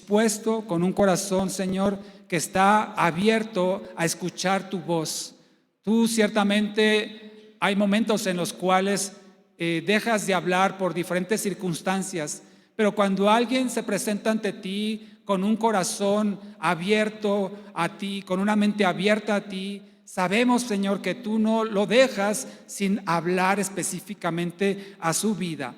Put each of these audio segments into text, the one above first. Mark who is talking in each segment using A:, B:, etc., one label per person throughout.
A: dispuesto, con un corazón, Señor, que está abierto a escuchar tu voz. Tú ciertamente hay momentos en los cuales dejas de hablar por diferentes circunstancias, pero cuando alguien se presenta ante ti con un corazón abierto a ti, con una mente abierta a ti, sabemos, Señor, que tú no lo dejas sin hablar específicamente a su vida.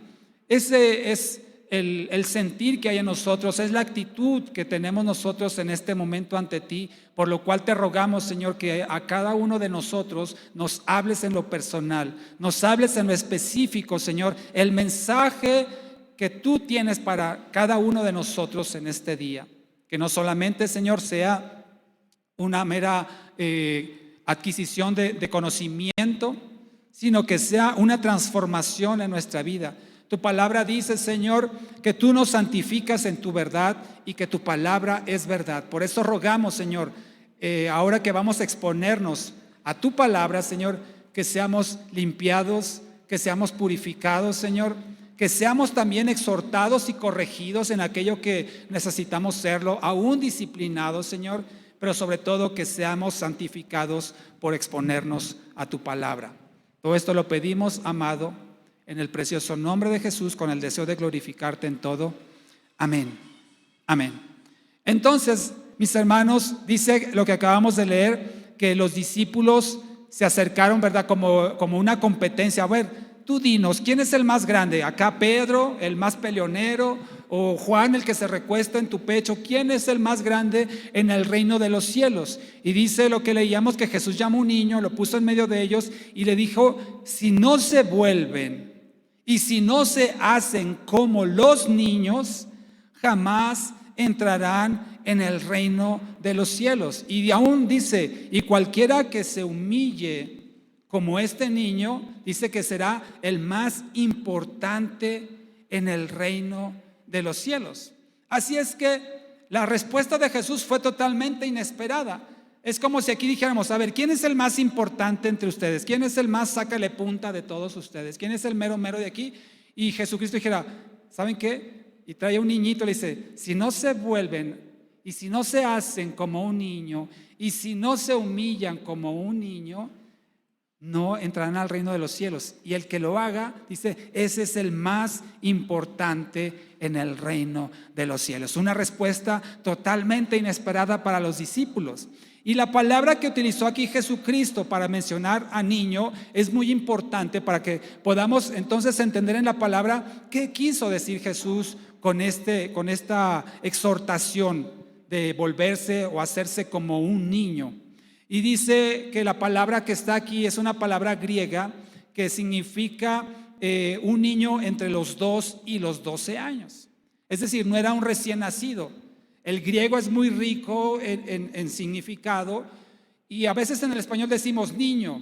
A: Ese es el sentir que hay en nosotros, es la actitud que tenemos nosotros en este momento ante ti, por lo cual te rogamos, Señor, que a cada uno de nosotros nos hables en lo personal, nos hables en lo específico, Señor, el mensaje que tú tienes para cada uno de nosotros en este día. Que no solamente, Señor, sea una mera adquisición de conocimiento, sino que sea una transformación en nuestra vida. Tu palabra dice, Señor, que tú nos santificas en tu verdad y que tu palabra es verdad. Por eso rogamos, Señor, ahora que vamos a exponernos a tu palabra, Señor, que seamos limpiados, que seamos purificados, Señor, que seamos también exhortados y corregidos en aquello que necesitamos serlo, aún disciplinados, Señor, pero sobre todo que seamos santificados por exponernos a tu palabra. Todo esto lo pedimos, amado, en el precioso nombre de Jesús, con el deseo de glorificarte en todo. Amén. Amén. Entonces, mis hermanos, dice lo que acabamos de leer, que los discípulos se acercaron, ¿verdad? Como una competencia. A ver, tú dinos, ¿quién es el más grande? ¿Acá Pedro, el más peleonero? ¿O Juan, el que se recuesta en tu pecho? ¿Quién es el más grande en el reino de los cielos? Y dice lo que leíamos, que Jesús llamó a un niño, lo puso en medio de ellos y le dijo, si no se vuelven y si no se hacen como los niños, jamás entrarán en el reino de los cielos. Y aún dice, y cualquiera que se humille como este niño, dice que será el más importante en el reino de los cielos. Así es que la respuesta de Jesús fue totalmente inesperada. Es como si aquí dijéramos, a ver, ¿quién es el más importante entre ustedes? ¿Quién es el más sácale punta de todos ustedes? ¿Quién es el mero mero de aquí? Y Jesucristo dijera, ¿saben qué? Y trae a un niñito y le dice, si no se vuelven y si no se hacen como un niño y si no se humillan como un niño, no entrarán al reino de los cielos. Y el que lo haga, dice, ese es el más importante en el reino de los cielos. Una respuesta totalmente inesperada para los discípulos. Y la palabra que utilizó aquí Jesucristo para mencionar a niño es muy importante para que podamos entonces entender en la palabra qué quiso decir Jesús con esta exhortación de volverse o hacerse como un niño. Y dice que la palabra que está aquí es una palabra griega que significa un niño entre los 2 y los 12 años. Es decir, no era un recién nacido. El griego es muy rico en significado y a veces en el español decimos niño.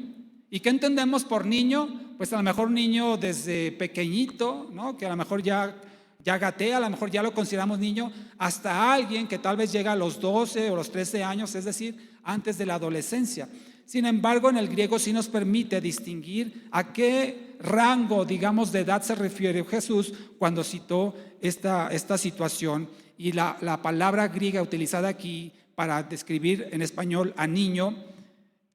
A: ¿Y qué entendemos por niño? Pues a lo mejor un niño desde pequeñito, ¿no? Que a lo mejor ya gatea, a lo mejor ya lo consideramos niño, hasta alguien que tal vez llega a los 12 o los 13 años, es decir, antes de la adolescencia. Sin embargo, en el griego sí nos permite distinguir a qué rango, digamos, de edad se refiere Jesús cuando citó esta situación. Y la palabra griega utilizada aquí para describir en español a niño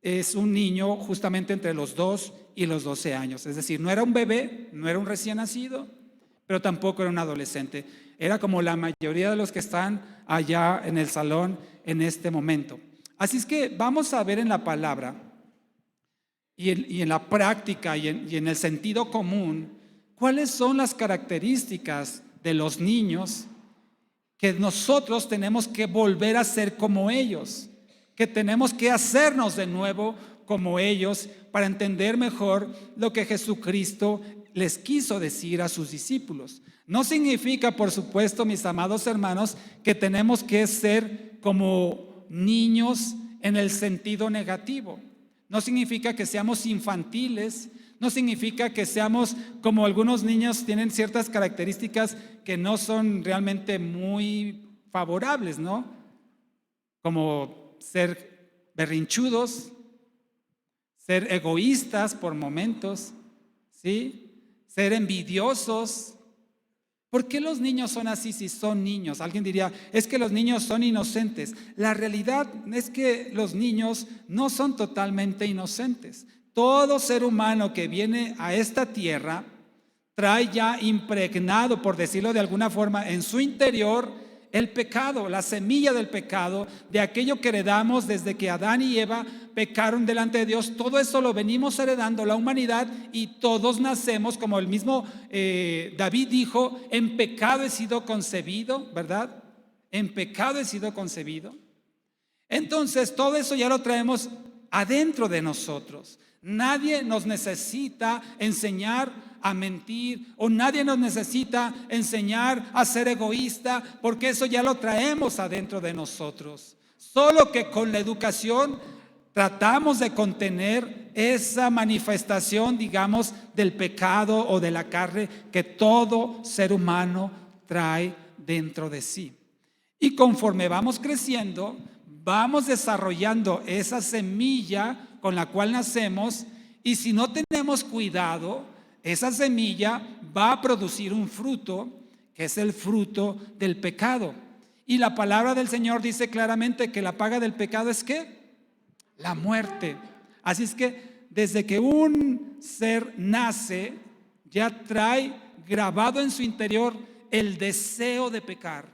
A: es un niño justamente entre los 2 y los 12 años. Es decir, no era un bebé, no era un recién nacido, pero tampoco era un adolescente. Era como la mayoría de los que están allá en el salón en este momento. Así es que vamos a ver en la palabra y en la práctica y en el sentido común cuáles son las características de los niños que nosotros tenemos que volver a ser como ellos, que tenemos que hacernos de nuevo como ellos para entender mejor lo que Jesucristo les quiso decir a sus discípulos. No significa, por supuesto, mis amados hermanos, que tenemos que ser como niños en el sentido negativo. No significa que seamos infantiles, no significa que seamos como algunos niños tienen ciertas características que no son realmente muy favorables, ¿no? Como ser berrinchudos, ser egoístas por momentos, ¿sí? Ser envidiosos, ¿Por qué los niños son así si son niños? Alguien diría, es que los niños son inocentes. La realidad es que los niños no son totalmente inocentes. Todo ser humano que viene a esta tierra trae ya impregnado, por decirlo de alguna forma, en su interior el pecado, la semilla del pecado, de aquello que heredamos desde que Adán y Eva pecaron delante de Dios. Todo eso lo venimos heredando la humanidad y todos nacemos, como el mismo David dijo, en pecado he sido concebido, ¿verdad? En pecado he sido concebido. Entonces todo eso ya lo traemos adentro de nosotros. Nadie nos necesita enseñar a mentir, o nadie nos necesita enseñar a ser egoísta, porque eso ya lo traemos adentro de nosotros. Solo que con la educación tratamos de contener esa manifestación, digamos, del pecado o de la carne que todo ser humano trae dentro de sí. Y conforme vamos creciendo, vamos desarrollando esa semilla con la cual nacemos, y si no tenemos cuidado, esa semilla va a producir un fruto que es el fruto del pecado. Y la palabra del Señor dice claramente que la paga del pecado es ¿qué? La muerte. Así es que desde que un ser nace, ya trae grabado en su interior el deseo de pecar,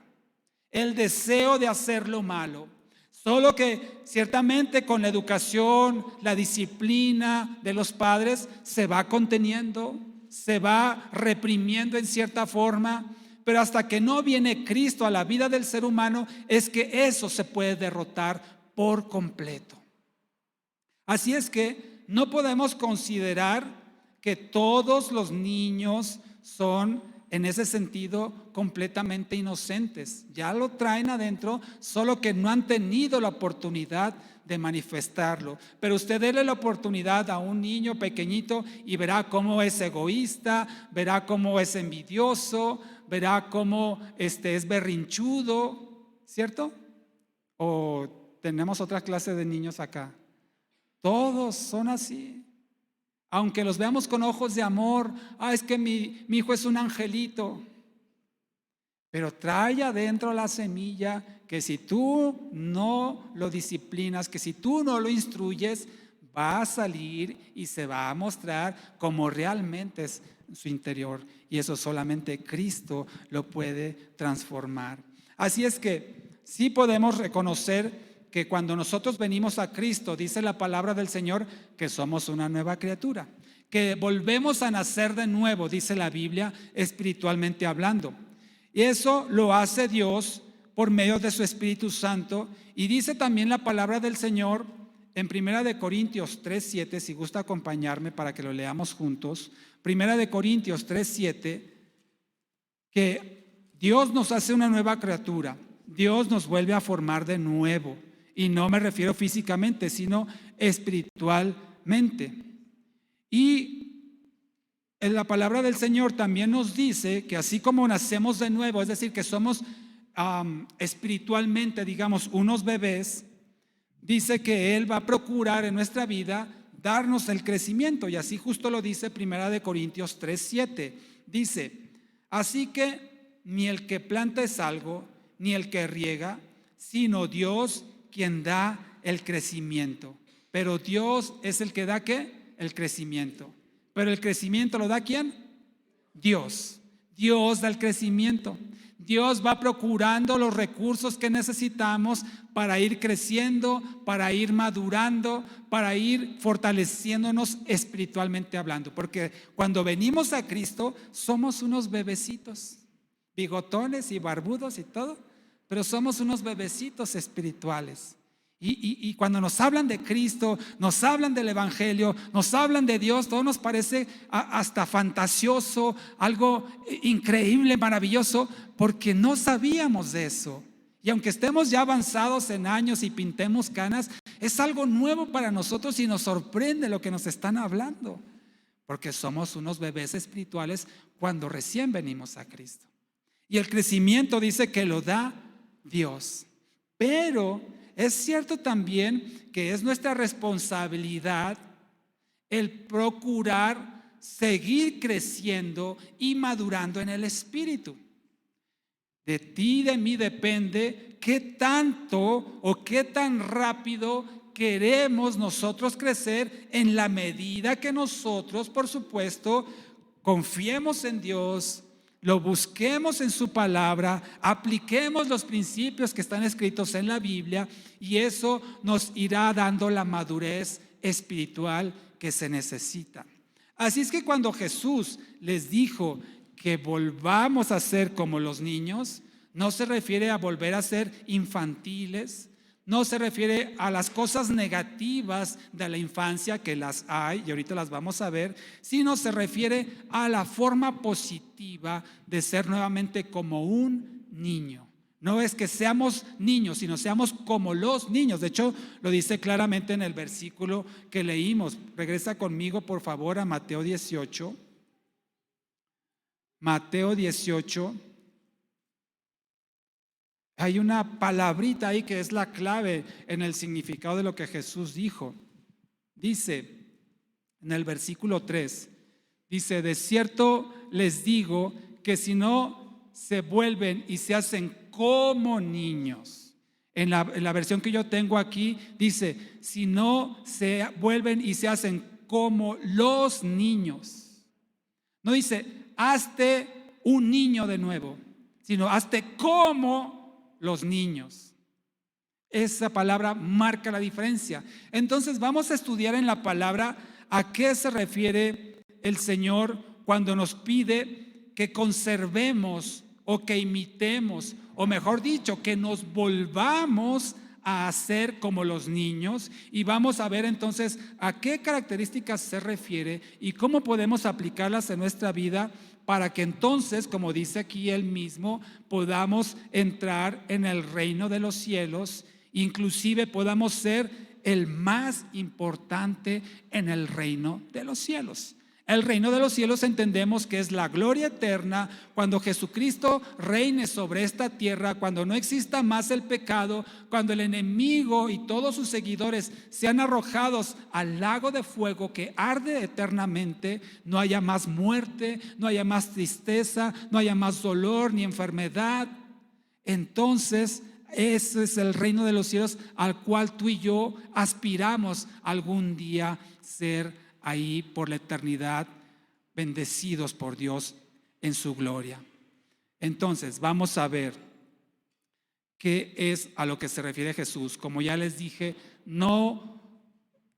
A: el deseo de hacer lo malo. Solo que ciertamente con la educación, la disciplina de los padres se va conteniendo, se va reprimiendo en cierta forma, pero hasta que no viene Cristo a la vida del ser humano es que eso se puede derrotar por completo. Así es que no podemos considerar que todos los niños son en ese sentido completamente inocentes. Ya lo traen adentro, solo que no han tenido la oportunidad de manifestarlo. Pero usted déle la oportunidad a un niño pequeñito y verá cómo es egoísta, verá cómo es envidioso, verá cómo es berrinchudo, ¿cierto? O tenemos otra clase de niños acá. Todos son así. Aunque los veamos con ojos de amor, es que mi hijo es un angelito, pero trae adentro la semilla que si tú no lo disciplinas, que si tú no lo instruyes, va a salir y se va a mostrar como realmente es su interior, y eso solamente Cristo lo puede transformar. Así es que sí podemos reconocer que cuando nosotros venimos a Cristo, dice la palabra del Señor, que somos una nueva criatura, que volvemos a nacer de nuevo, dice la Biblia, espiritualmente hablando. Y eso lo hace Dios por medio de su Espíritu Santo. Y dice también la palabra del Señor en 1 Corintios 3:7, si gusta acompañarme para que lo leamos juntos. 1 Corintios 3:7, que Dios nos hace una nueva criatura, Dios nos vuelve a formar de nuevo. Y no me refiero físicamente, sino espiritualmente. Y en la palabra del Señor también nos dice que así como nacemos de nuevo, es decir, que somos espiritualmente, digamos, unos bebés, dice que Él va a procurar en nuestra vida darnos el crecimiento. Y así justo lo dice 1 Corintios 3:7. Dice, así que ni el que planta es algo, ni el que riega, sino Dios quien da el crecimiento. Pero Dios es el que da ¿qué? El crecimiento. Pero el crecimiento lo da ¿quién? Dios. Dios da el crecimiento. Dios va procurando los recursos que necesitamos para ir creciendo, para ir madurando, para ir fortaleciéndonos espiritualmente hablando. Porque cuando venimos a Cristo somos unos bebecitos, bigotones y barbudos y todo, pero somos unos bebecitos espirituales. Y cuando nos hablan de Cristo, nos hablan del Evangelio, nos hablan de Dios, todo nos parece hasta fantasioso, algo increíble, maravilloso, porque no sabíamos de eso. Y aunque estemos ya avanzados en años y pintemos canas, es algo nuevo para nosotros y nos sorprende lo que nos están hablando, porque somos unos bebés espirituales cuando recién venimos a Cristo. Y el crecimiento dice que lo da Dios, pero es cierto también que es nuestra responsabilidad el procurar seguir creciendo y madurando en el Espíritu. De ti y de mí depende qué tanto o qué tan rápido queremos nosotros crecer en la medida que nosotros, por supuesto, confiemos en Dios, lo busquemos en su palabra, apliquemos los principios que están escritos en la Biblia, y eso nos irá dando la madurez espiritual que se necesita. Así es que cuando Jesús les dijo que volvamos a ser como los niños, no se refiere a volver a ser infantiles, no se refiere a las cosas negativas de la infancia, que las hay y ahorita las vamos a ver, sino se refiere a la forma positiva de ser nuevamente como un niño. No es que seamos niños, sino seamos como los niños. De hecho, lo dice claramente en el versículo que leímos. Regresa conmigo, por favor, a Mateo 18. Mateo 18. Hay una palabrita ahí que es la clave en el significado de lo que Jesús dijo. Dice en el versículo 3, dice: de cierto les digo que si no se vuelven y se hacen como niños. En la versión que yo tengo aquí dice: si no se vuelven y se hacen como los niños. No dice hazte un niño de nuevo, sino hazte como los niños. Esa palabra marca la diferencia. Entonces vamos a estudiar en la palabra a qué se refiere el Señor cuando nos pide que conservemos o que imitemos, o mejor dicho, que nos volvamos a hacer como los niños. Y vamos a ver entonces a qué características se refiere y cómo podemos aplicarlas en nuestra vida, para que entonces, como dice aquí él mismo, podamos entrar en el reino de los cielos, inclusive podamos ser el más importante en el reino de los cielos. El reino de los cielos entendemos que es la gloria eterna, cuando Jesucristo reine sobre esta tierra, cuando no exista más el pecado, cuando el enemigo y todos sus seguidores sean arrojados al lago de fuego que arde eternamente, no haya más muerte, no haya más tristeza, no haya más dolor ni enfermedad. Entonces ese es el reino de los cielos al cual tú y yo aspiramos algún día ser ahí por la eternidad, bendecidos por Dios en su gloria. Entonces vamos a ver qué es a lo que se refiere Jesús. Como ya les dije,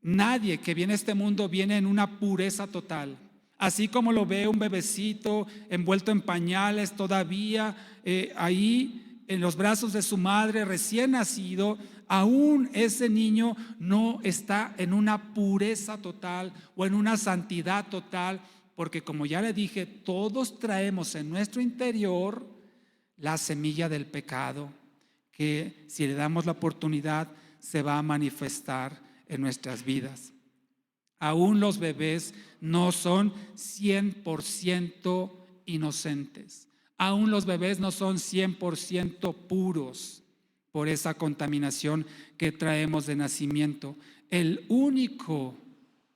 A: nadie que viene a este mundo viene en una pureza total. Así como lo ve un bebecito envuelto en pañales todavía ahí en los brazos de su madre recién nacido, aún ese niño no está en una pureza total o en una santidad total, porque como ya le dije, todos traemos en nuestro interior la semilla del pecado, que si le damos la oportunidad se va a manifestar en nuestras vidas. Aún los bebés no son 100% inocentes. Aún los bebés no son 100% puros por esa contaminación que traemos de nacimiento. El único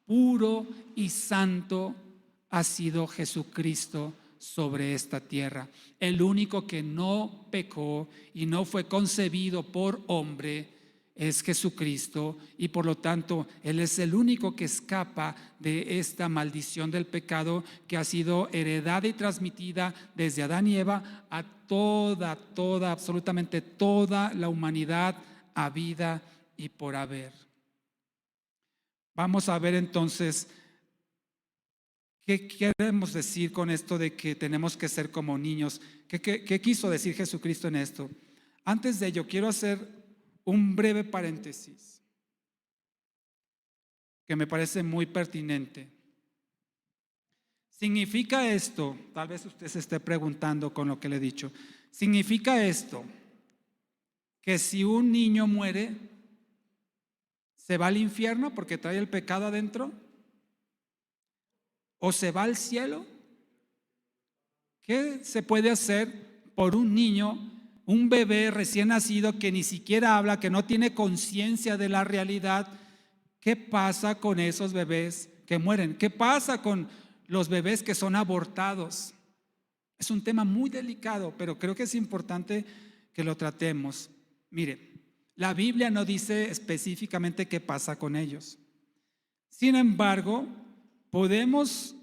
A: puro y santo ha sido Jesucristo sobre esta tierra. El único que no pecó y no fue concebido por hombre es Jesucristo, y por lo tanto Él es el único que escapa de esta maldición del pecado que ha sido heredada y transmitida desde Adán y Eva a absolutamente toda la humanidad habida y por haber. Vamos a ver entonces qué queremos decir con esto de que tenemos que ser como niños. ¿Qué quiso decir Jesucristo en esto? Antes de ello, quiero hacer un breve paréntesis que me parece muy pertinente. ¿Significa esto? Tal vez usted se esté preguntando con lo que le he dicho. ¿Significa esto que si un niño muere, se va al infierno porque trae el pecado adentro? ¿O se va al cielo? ¿Qué se puede hacer por un niño, un bebé recién nacido que ni siquiera habla, que no tiene conciencia de la realidad? ¿Qué pasa con esos bebés que mueren? ¿Qué pasa con los bebés que son abortados? Es un tema muy delicado, pero creo que es importante que lo tratemos. Mire, la Biblia no dice específicamente qué pasa con ellos. Sin embargo, podemos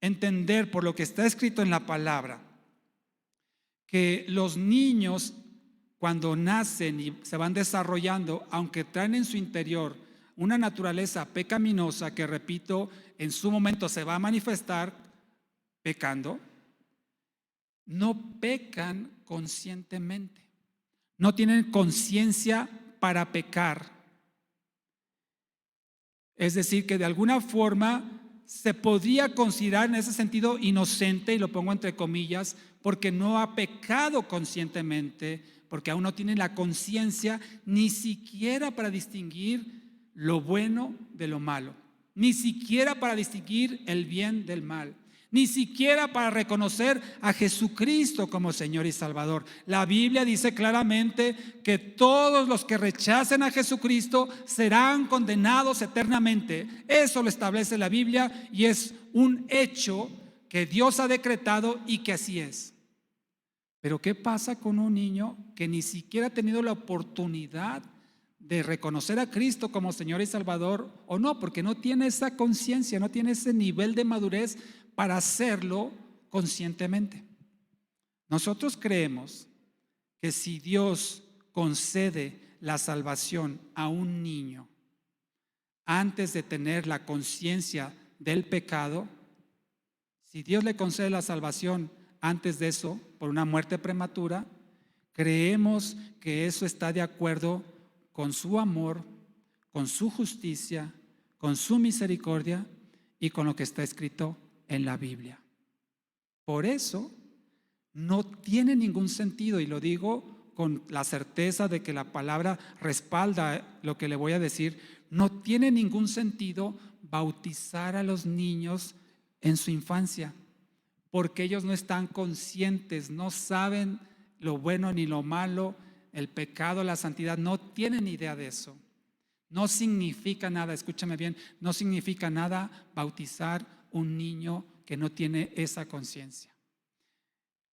A: entender por lo que está escrito en la palabra que los niños, cuando nacen y se van desarrollando, aunque traen en su interior una naturaleza pecaminosa que, repito, en su momento se va a manifestar pecando, no pecan conscientemente, no tienen conciencia para pecar. Es decir, que de alguna forma se podría considerar en ese sentido inocente, y lo pongo entre comillas, porque no ha pecado conscientemente, porque aún no tiene la conciencia ni siquiera para distinguir lo bueno de lo malo, ni siquiera para distinguir el bien del mal, ni siquiera para reconocer a Jesucristo como Señor y Salvador. La Biblia dice claramente que todos los que rechacen a Jesucristo serán condenados eternamente. Eso lo establece la Biblia y es un hecho que Dios ha decretado y que así es. Pero ¿qué pasa con un niño que ni siquiera ha tenido la oportunidad de reconocer a Cristo como Señor y Salvador o no? Porque no tiene esa conciencia, no tiene ese nivel de madurez para hacerlo conscientemente. Nosotros creemos que si Dios concede la salvación a un niño antes de tener la conciencia del pecado, si Dios le concede la salvación antes de eso, por una muerte prematura, creemos que eso está de acuerdo con su amor, con su justicia, con su misericordia y con lo que está escrito en la Biblia. Por eso no tiene ningún sentido, y lo digo con la certeza de que la palabra respalda lo que le voy a decir, no tiene ningún sentido bautizar a los niños en su infancia, porque ellos no están conscientes, no saben lo bueno ni lo malo, el pecado, la santidad, no tienen idea de eso. No significa nada, escúchame bien, no significa nada bautizar un niño que no tiene esa conciencia.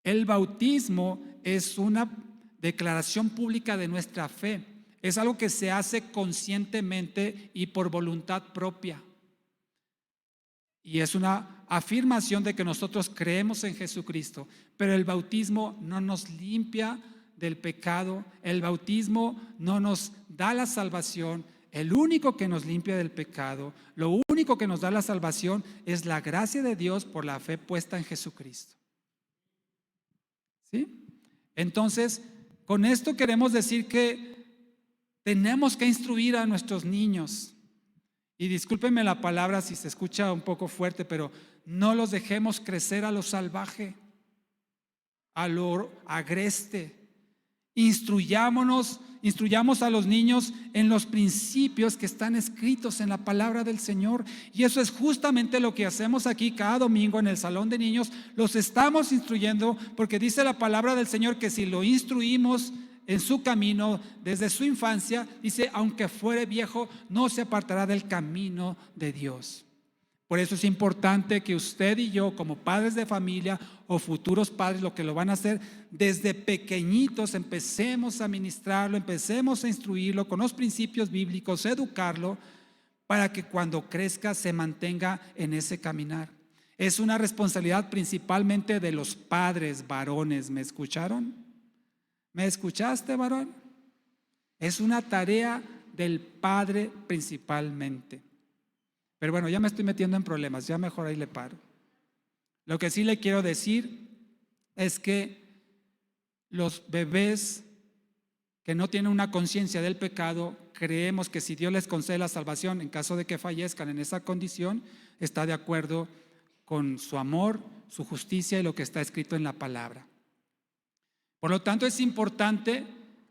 A: El bautismo es una declaración pública de nuestra fe, es algo que se hace conscientemente y por voluntad propia. Y es una afirmación de que nosotros creemos en Jesucristo, pero el bautismo no nos limpia del pecado, el bautismo no nos da la salvación. El único que nos limpia del pecado, lo único que nos da la salvación es la gracia de Dios por la fe puesta en Jesucristo. ¿Sí? Entonces, con esto queremos decir que tenemos que instruir a nuestros niños. Y discúlpenme la palabra si se escucha un poco fuerte, pero no los dejemos crecer a lo salvaje, a lo agreste. Instruyamos a los niños en los principios que están escritos en la palabra del Señor. Y eso es justamente lo que hacemos aquí cada domingo en el salón de niños. Los estamos instruyendo porque dice la palabra del Señor que si lo instruimos en su camino desde su infancia, dice, aunque fuere viejo, no se apartará del camino de Dios. Por eso es importante que usted y yo, como padres de familia o futuros padres, lo que lo van a hacer desde pequeñitos, empecemos a ministrarlo, empecemos a instruirlo con los principios bíblicos, educarlo, para que cuando crezca se mantenga en ese caminar. Es una responsabilidad principalmente de los padres varones. ¿Me escucharon? ¿Me escuchaste, varón? Es una tarea del padre principalmente. Pero bueno, ya me estoy metiendo en problemas, ya mejor ahí le paro. Lo que sí le quiero decir es que los bebés que no tienen una conciencia del pecado, creemos que si Dios les concede la salvación en caso de que fallezcan en esa condición, está de acuerdo con su amor, su justicia y lo que está escrito en la palabra. Por lo tanto, es importante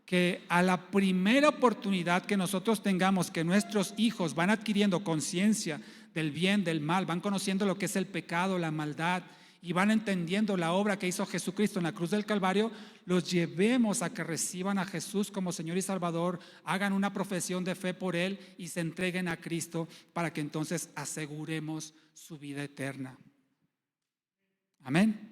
A: que a la primera oportunidad que nosotros tengamos, que nuestros hijos van adquiriendo conciencia del bien, del mal, van conociendo lo que es el pecado, la maldad, y van entendiendo la obra que hizo Jesucristo en la cruz del Calvario, los llevemos a que reciban a Jesús como Señor y Salvador, hagan una profesión de fe por Él y se entreguen a Cristo para que entonces aseguremos su vida eterna. Amén.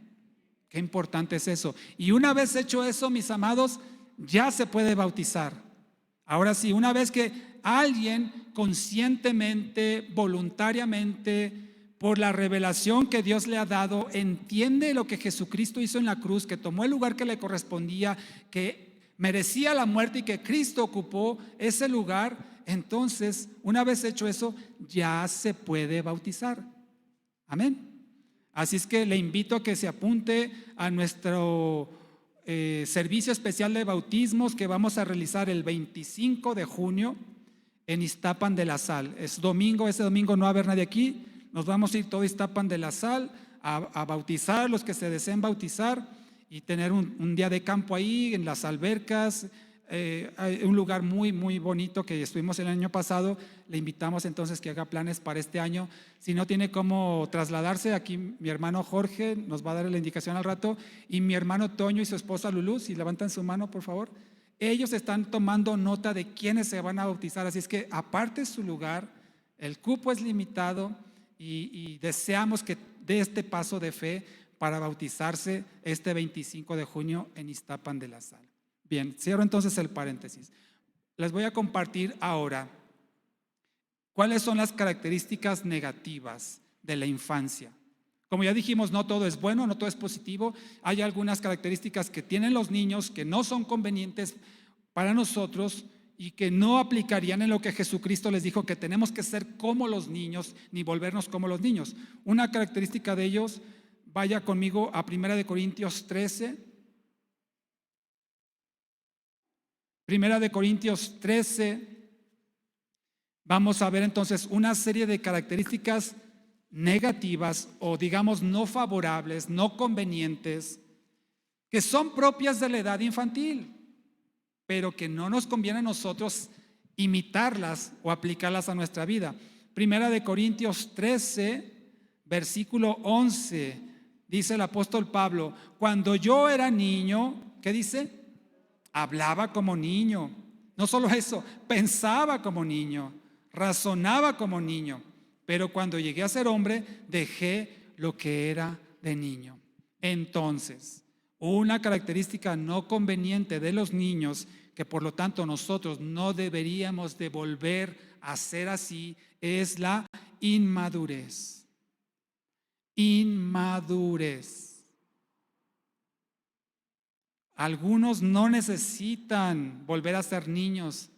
A: Qué importante es eso. Y una vez hecho eso, mis amados, ya se puede bautizar. Ahora sí, una vez que alguien conscientemente, voluntariamente, por la revelación que Dios le ha dado, entiende lo que Jesucristo hizo en la cruz, que tomó el lugar que le correspondía, que merecía la muerte y que Cristo ocupó ese lugar, entonces, una vez hecho eso, ya se puede bautizar. Amén. Así es que le invito a que se apunte a nuestro servicio especial de bautismos que vamos a realizar el 25 de junio en Iztapan de la Sal. Es domingo, ese domingo no va a haber nadie aquí. Nos vamos a ir todo Iztapan de la Sal a bautizar los que se deseen bautizar y tener un día de campo ahí en las albercas. Hay un lugar muy, muy bonito que estuvimos el año pasado. Le invitamos entonces que haga planes para este año. Si no tiene cómo trasladarse, aquí mi hermano Jorge nos va a dar la indicación al rato, y mi hermano Toño y su esposa Lulú, si levantan su mano por favor. Ellos están tomando nota de quiénes se van a bautizar, así es que aparte su lugar, el cupo es limitado y deseamos que dé este paso de fe para bautizarse este 25 de junio en Iztapan de la Sal. Bien, cierro entonces el paréntesis. Les voy a compartir ahora cuáles son las características negativas de la infancia. Como ya dijimos, no todo es bueno, no todo es positivo. Hay algunas características que tienen los niños que no son convenientes para nosotros y que no aplicarían en lo que Jesucristo les dijo, que tenemos que ser como los niños ni volvernos como los niños. Una característica de ellos, vaya conmigo a 1 Corintios 13. 1 Corintios 13, vamos a ver entonces una serie de características negativas o digamos no favorables, no convenientes, que son propias de la edad infantil, pero que no nos conviene a nosotros imitarlas o aplicarlas a nuestra vida. 1 Corintios 13, versículo 11, dice el apóstol Pablo: cuando yo era niño, ¿qué dice? Hablaba como niño. No solo eso, pensaba como niño, razonaba como niño. Pero cuando llegué a ser hombre, dejé lo que era de niño. Entonces, una característica no conveniente de los niños, que por lo tanto nosotros no deberíamos de volver a ser así, es la inmadurez. Inmadurez. Algunos no necesitan volver a ser niños,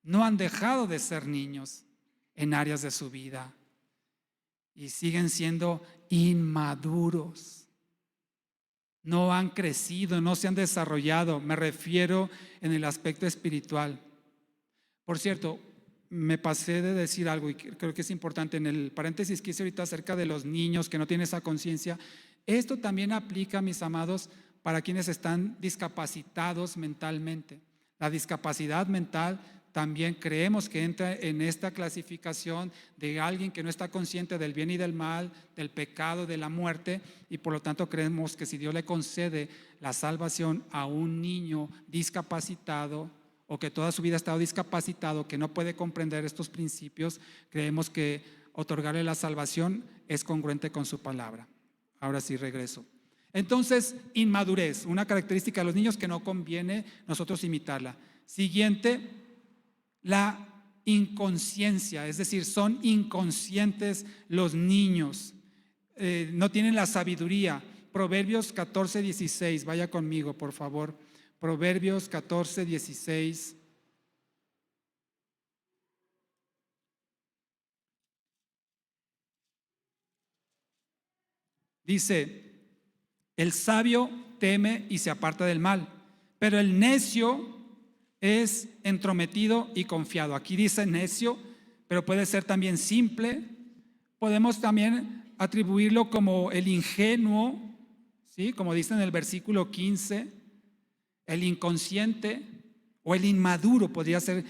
A: no han dejado de ser niños en áreas de su vida y siguen siendo inmaduros. No han crecido, no se han desarrollado. Me refiero en el aspecto espiritual. Por cierto, me pasé de decir algo y creo que es importante en el paréntesis que hice ahorita acerca de los niños que no tienen esa conciencia. Esto también aplica, mis amados, para quienes están discapacitados mentalmente. La discapacidad mental también creemos que entra en esta clasificación de alguien que no está consciente del bien y del mal, del pecado, de la muerte, y por lo tanto creemos que si Dios le concede la salvación a un niño discapacitado o que toda su vida ha estado discapacitado, que no puede comprender estos principios, creemos que otorgarle la salvación es congruente con su palabra. Ahora sí regreso. Entonces, inmadurez, una característica de los niños que no conviene nosotros imitarla. Siguiente, la inconsciencia, es decir, son inconscientes los niños, no tienen la sabiduría. Proverbios 14:16, vaya conmigo por favor. Proverbios 14:16. Dice: el sabio teme y se aparta del mal, pero el necio es entrometido y confiado. Aquí dice necio, pero puede ser también simple. Podemos también atribuirlo como el ingenuo, ¿sí? Como dice en el versículo 15, el inconsciente o el inmaduro podría ser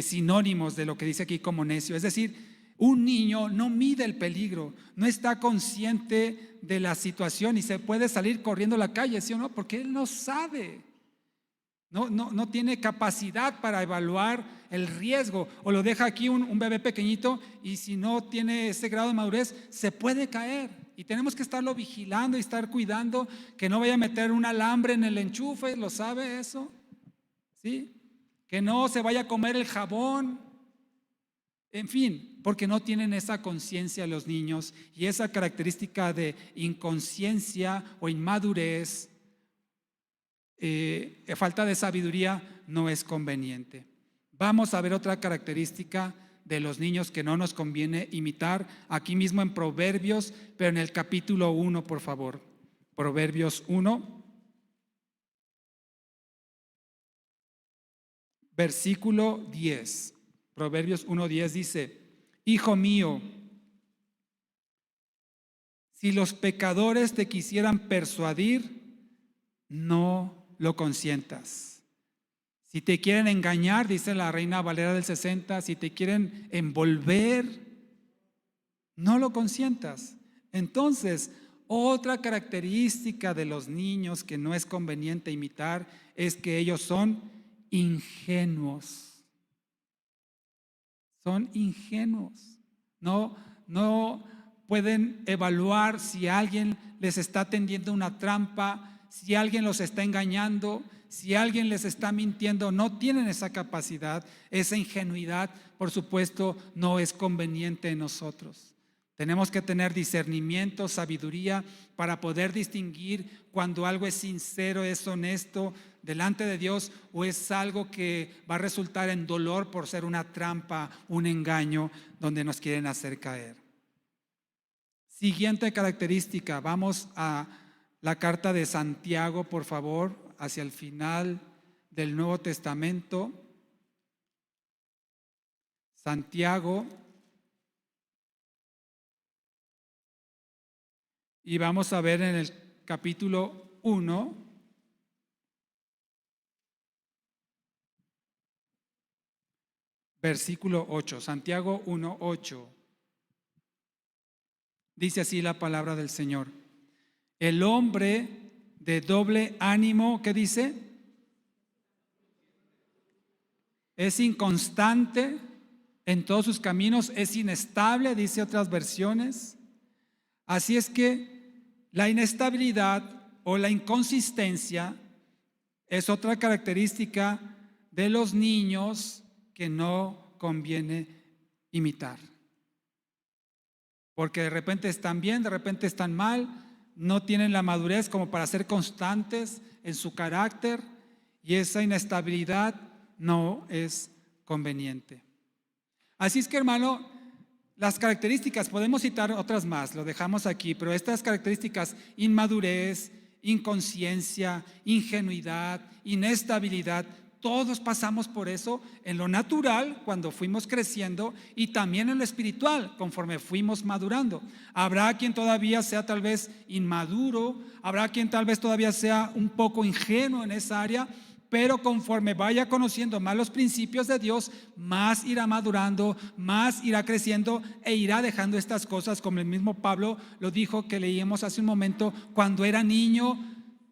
A: sinónimos de lo que dice aquí como necio. Es decir, un niño no mide el peligro, no está consciente de la situación y se puede salir corriendo a la calle, ¿sí o no? Porque él no sabe, no tiene capacidad para evaluar el riesgo. O lo deja aquí un bebé pequeñito y si no tiene ese grado de madurez, se puede caer y tenemos que estarlo vigilando y estar cuidando que no vaya a meter un alambre en el enchufe, ¿lo sabe eso? ¿Sí? Que no se vaya a comer el jabón, en fin, porque no tienen esa conciencia los niños y esa característica de inconsciencia o inmadurez, falta de sabiduría no es conveniente. Vamos a ver otra característica de los niños que no nos conviene imitar, aquí mismo en Proverbios, pero en el capítulo 1, por favor. Proverbios 1, versículo 10. Proverbios 1:10 dice: Hijo mío, si los pecadores te quisieran persuadir, no lo consientas. Si te quieren engañar, dice la Reina Valera del 60, si te quieren envolver, no lo consientas. Entonces, otra característica de los niños que no es conveniente imitar es que ellos son ingenuos. Son ingenuos. No pueden evaluar si alguien les está tendiendo una trampa, si alguien los está engañando, si alguien les está mintiendo. No tienen esa capacidad, esa ingenuidad, por supuesto, no es conveniente en nosotros. Tenemos que tener discernimiento, sabiduría para poder distinguir cuando algo es sincero, es honesto delante de Dios o es algo que va a resultar en dolor por ser una trampa, un engaño donde nos quieren hacer caer. Siguiente característica, vamos a la carta de Santiago, por favor, hacia el final del Nuevo Testamento. Santiago. Y vamos a ver en el capítulo 1, versículo 8, Santiago 1:8. Dice así la palabra del Señor: el hombre de doble ánimo, ¿qué dice? Es inconstante en todos sus caminos, es inestable, dice otras versiones. Así es que la inestabilidad o la inconsistencia es otra característica de los niños que no conviene imitar. Porque de repente están bien, de repente están mal, no tienen la madurez como para ser constantes en su carácter y esa inestabilidad no es conveniente. Así es que, hermano, las características, podemos citar otras más, lo dejamos aquí, pero estas características: inmadurez, inconsciencia, ingenuidad, inestabilidad, todos pasamos por eso en lo natural cuando fuimos creciendo y también en lo espiritual conforme fuimos madurando. Habrá quien todavía sea tal vez inmaduro, habrá quien tal vez todavía sea un poco ingenuo en esa área, pero conforme vaya conociendo más los principios de Dios, más irá madurando, más irá creciendo e irá dejando estas cosas, como el mismo Pablo lo dijo, que leíamos hace un momento. Cuando era niño,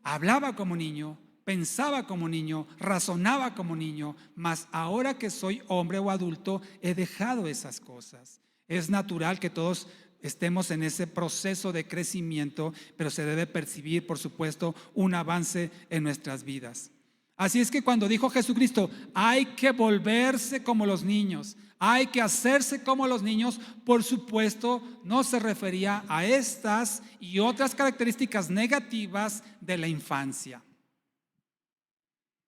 A: hablaba como niño, pensaba como niño, razonaba como niño, mas ahora que soy hombre o adulto, he dejado esas cosas. Es natural que todos estemos en ese proceso de crecimiento, pero se debe percibir, por supuesto, un avance en nuestras vidas. Así es que cuando dijo Jesucristo, hay que volverse como los niños, hay que hacerse como los niños, por supuesto, no se refería a estas y otras características negativas de la infancia.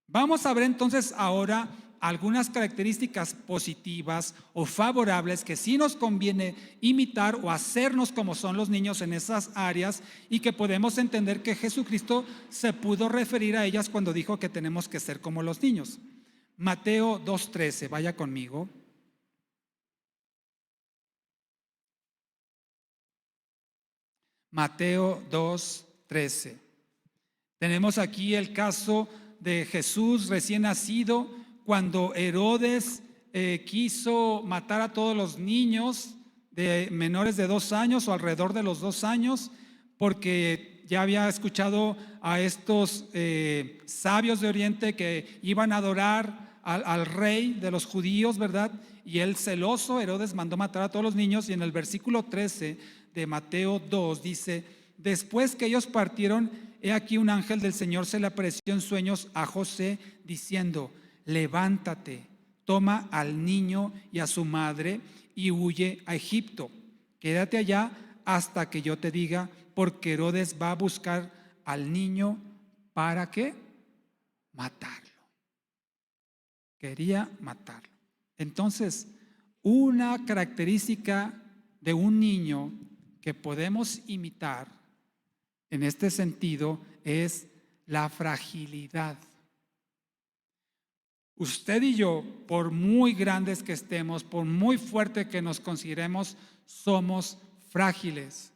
A: Vamos a ver entonces ahora algunas características positivas o favorables que sí nos conviene imitar o hacernos como son los niños en esas áreas, y que podemos entender que Jesucristo se pudo referir a ellas cuando dijo que tenemos que ser como los niños. Mateo 2:13, vaya conmigo. Mateo 2:13. Tenemos aquí el caso de Jesús recién nacido, cuando Herodes quiso matar a todos los niños de menores de 2 años o alrededor de los 2 años, porque ya había escuchado a estos sabios de Oriente que iban a adorar al rey de los judíos, ¿verdad? Y él celoso, Herodes, mandó matar a todos los niños. Y en el versículo 13 de Mateo 2 dice: después que ellos partieron, he aquí un ángel del Señor se le apareció en sueños a José diciendo: levántate, toma al niño y a su madre y huye a Egipto. Quédate allá hasta que yo te diga, porque Herodes va a buscar al niño. ¿Para qué? Matarlo. Quería matarlo. Entonces, una característica de un niño que podemos imitar en este sentido es la fragilidad. Usted y yo, por muy grandes que estemos, por muy fuerte que nos consideremos, somos frágiles.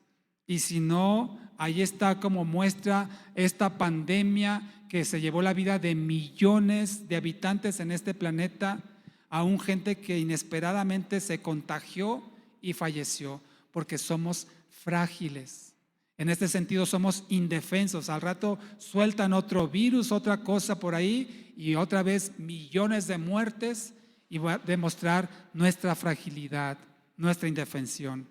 A: Y si no, ahí está como muestra esta pandemia que se llevó la vida de millones de habitantes en este planeta, aún gente que inesperadamente se contagió y falleció, porque somos frágiles. En este sentido somos indefensos. Al rato sueltan otro virus, otra cosa por ahí, y otra vez millones de muertes, y va a demostrar nuestra fragilidad, nuestra indefensión.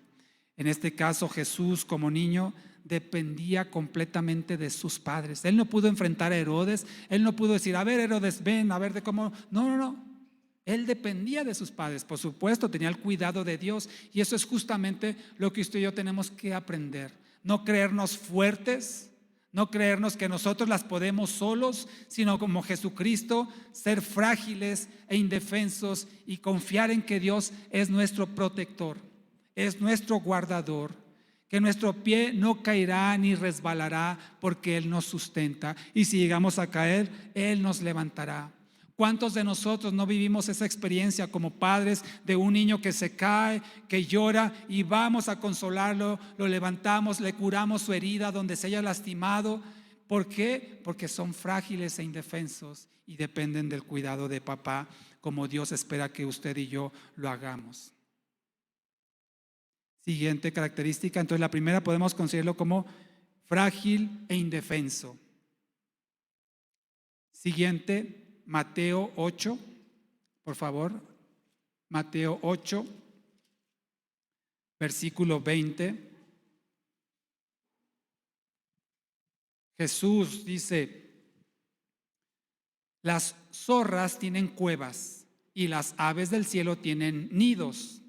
A: En este caso, Jesús como niño dependía completamente de sus padres. Él no pudo enfrentar a Herodes. Él no pudo decir: a ver, Herodes, ven, a ver de cómo. No. Él dependía de sus padres. Por supuesto, tenía el cuidado de Dios. Y eso es justamente lo que usted y yo tenemos que aprender. No creernos fuertes, no creernos que nosotros las podemos solos, sino como Jesucristo, ser frágiles e indefensos y confiar en que Dios es nuestro protector, es nuestro guardador, que nuestro pie no caerá ni resbalará porque Él nos sustenta, y si llegamos a caer, Él nos levantará. ¿Cuántos de nosotros no vivimos esa experiencia como padres de un niño que se cae, que llora, y vamos a consolarlo, lo levantamos, le curamos su herida donde se haya lastimado? ¿Por qué? Porque son frágiles e indefensos y dependen del cuidado de papá, como Dios espera que usted y yo lo hagamos. Siguiente característica. Entonces, la primera podemos considerarlo como frágil e indefenso. Siguiente, Mateo 8, por favor. Mateo 8, versículo 20. Jesús dice: las zorras tienen cuevas y las aves del cielo tienen nidos,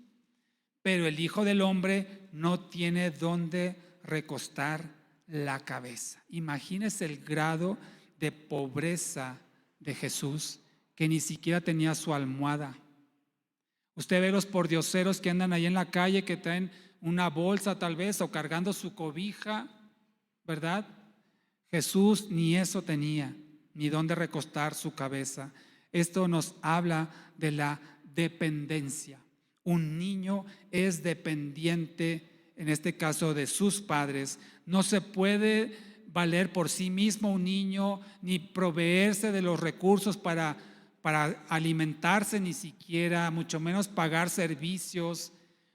A: pero el Hijo del Hombre no tiene dónde recostar la cabeza. Imagínese el grado de pobreza de Jesús, que ni siquiera tenía su almohada. Usted ve los pordioseros que andan ahí en la calle, que traen una bolsa tal vez, o cargando su cobija, ¿verdad? Jesús ni eso tenía, ni dónde recostar su cabeza. Esto nos habla de la dependencia. Un niño es dependiente, en este caso, de sus padres. No se puede valer por sí mismo un niño, ni proveerse de los recursos para alimentarse, ni siquiera, mucho menos pagar servicios.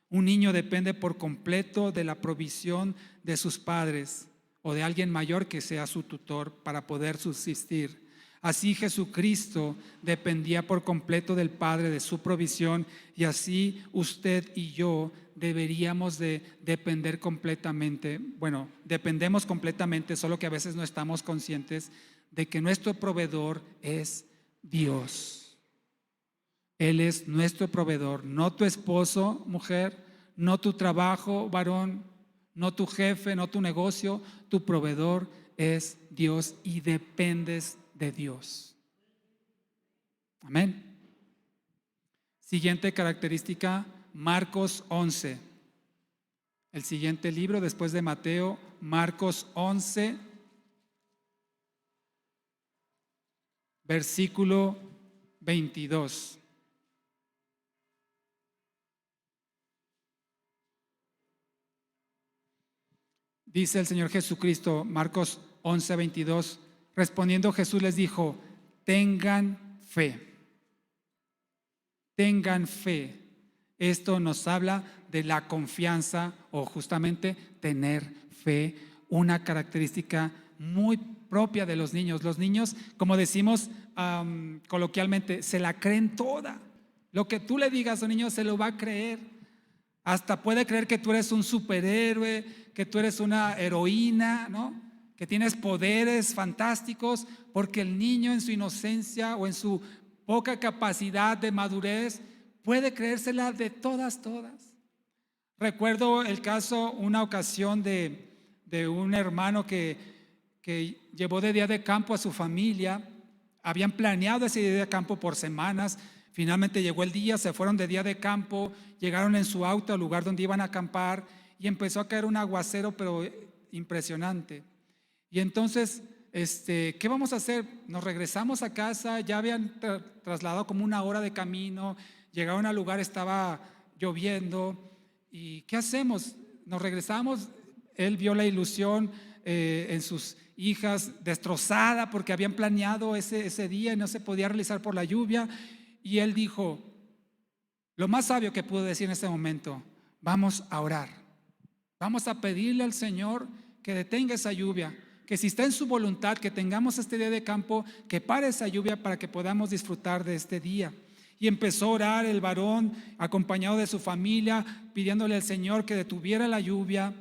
A: Un niño depende por completo de la provisión de sus padres o de alguien mayor que sea su tutor para poder subsistir. Así Jesucristo dependía por completo del Padre, de su provisión, y así usted y yo deberíamos de depender completamente. Bueno, dependemos completamente, solo que a veces no estamos conscientes de que nuestro proveedor es Dios. Él es nuestro proveedor, no tu esposo, mujer, no tu trabajo, varón, no tu jefe, no tu negocio. Tu proveedor es Dios y dependes de Dios. Amén. Siguiente característica, Marcos 11. El siguiente libro después de Mateo, Marcos 11, versículo 22. Dice el Señor Jesucristo, Marcos 11, 22, respondiendo Jesús les dijo: tengan fe. Tengan fe. Esto nos habla de la confianza, o justamente tener fe, una característica muy propia de los niños. Los niños, como decimos coloquialmente, se la creen toda. Lo que tú le digas a un niño se lo va a creer. Hasta puede creer que tú eres un superhéroe, que tú eres una heroína, ¿no? Que tienes poderes fantásticos, porque el niño en su inocencia o en su poca capacidad de madurez puede creérsela de todas. Recuerdo el caso, una ocasión de un hermano que llevó de día de campo a su familia. Habían planeado ese día de campo por semanas. Finalmente llegó el día, se fueron de día de campo, llegaron en su auto al lugar donde iban a acampar y empezó a caer un aguacero, pero impresionante. Y entonces, ¿qué vamos a hacer? Nos regresamos a casa, ya habían trasladado como una hora de camino, llegaron al lugar, estaba lloviendo. ¿Y qué hacemos? Nos regresamos. Él vio la ilusión en sus hijas destrozada porque habían planeado ese día y no se podía realizar por la lluvia. Y él dijo, lo más sabio que pudo decir en ese momento: vamos a orar, vamos a pedirle al Señor que detenga esa lluvia, que si está en su voluntad, que tengamos este día de campo, que pare esa lluvia para que podamos disfrutar de este día. Y empezó a orar el varón acompañado de su familia, pidiéndole al Señor que detuviera la lluvia.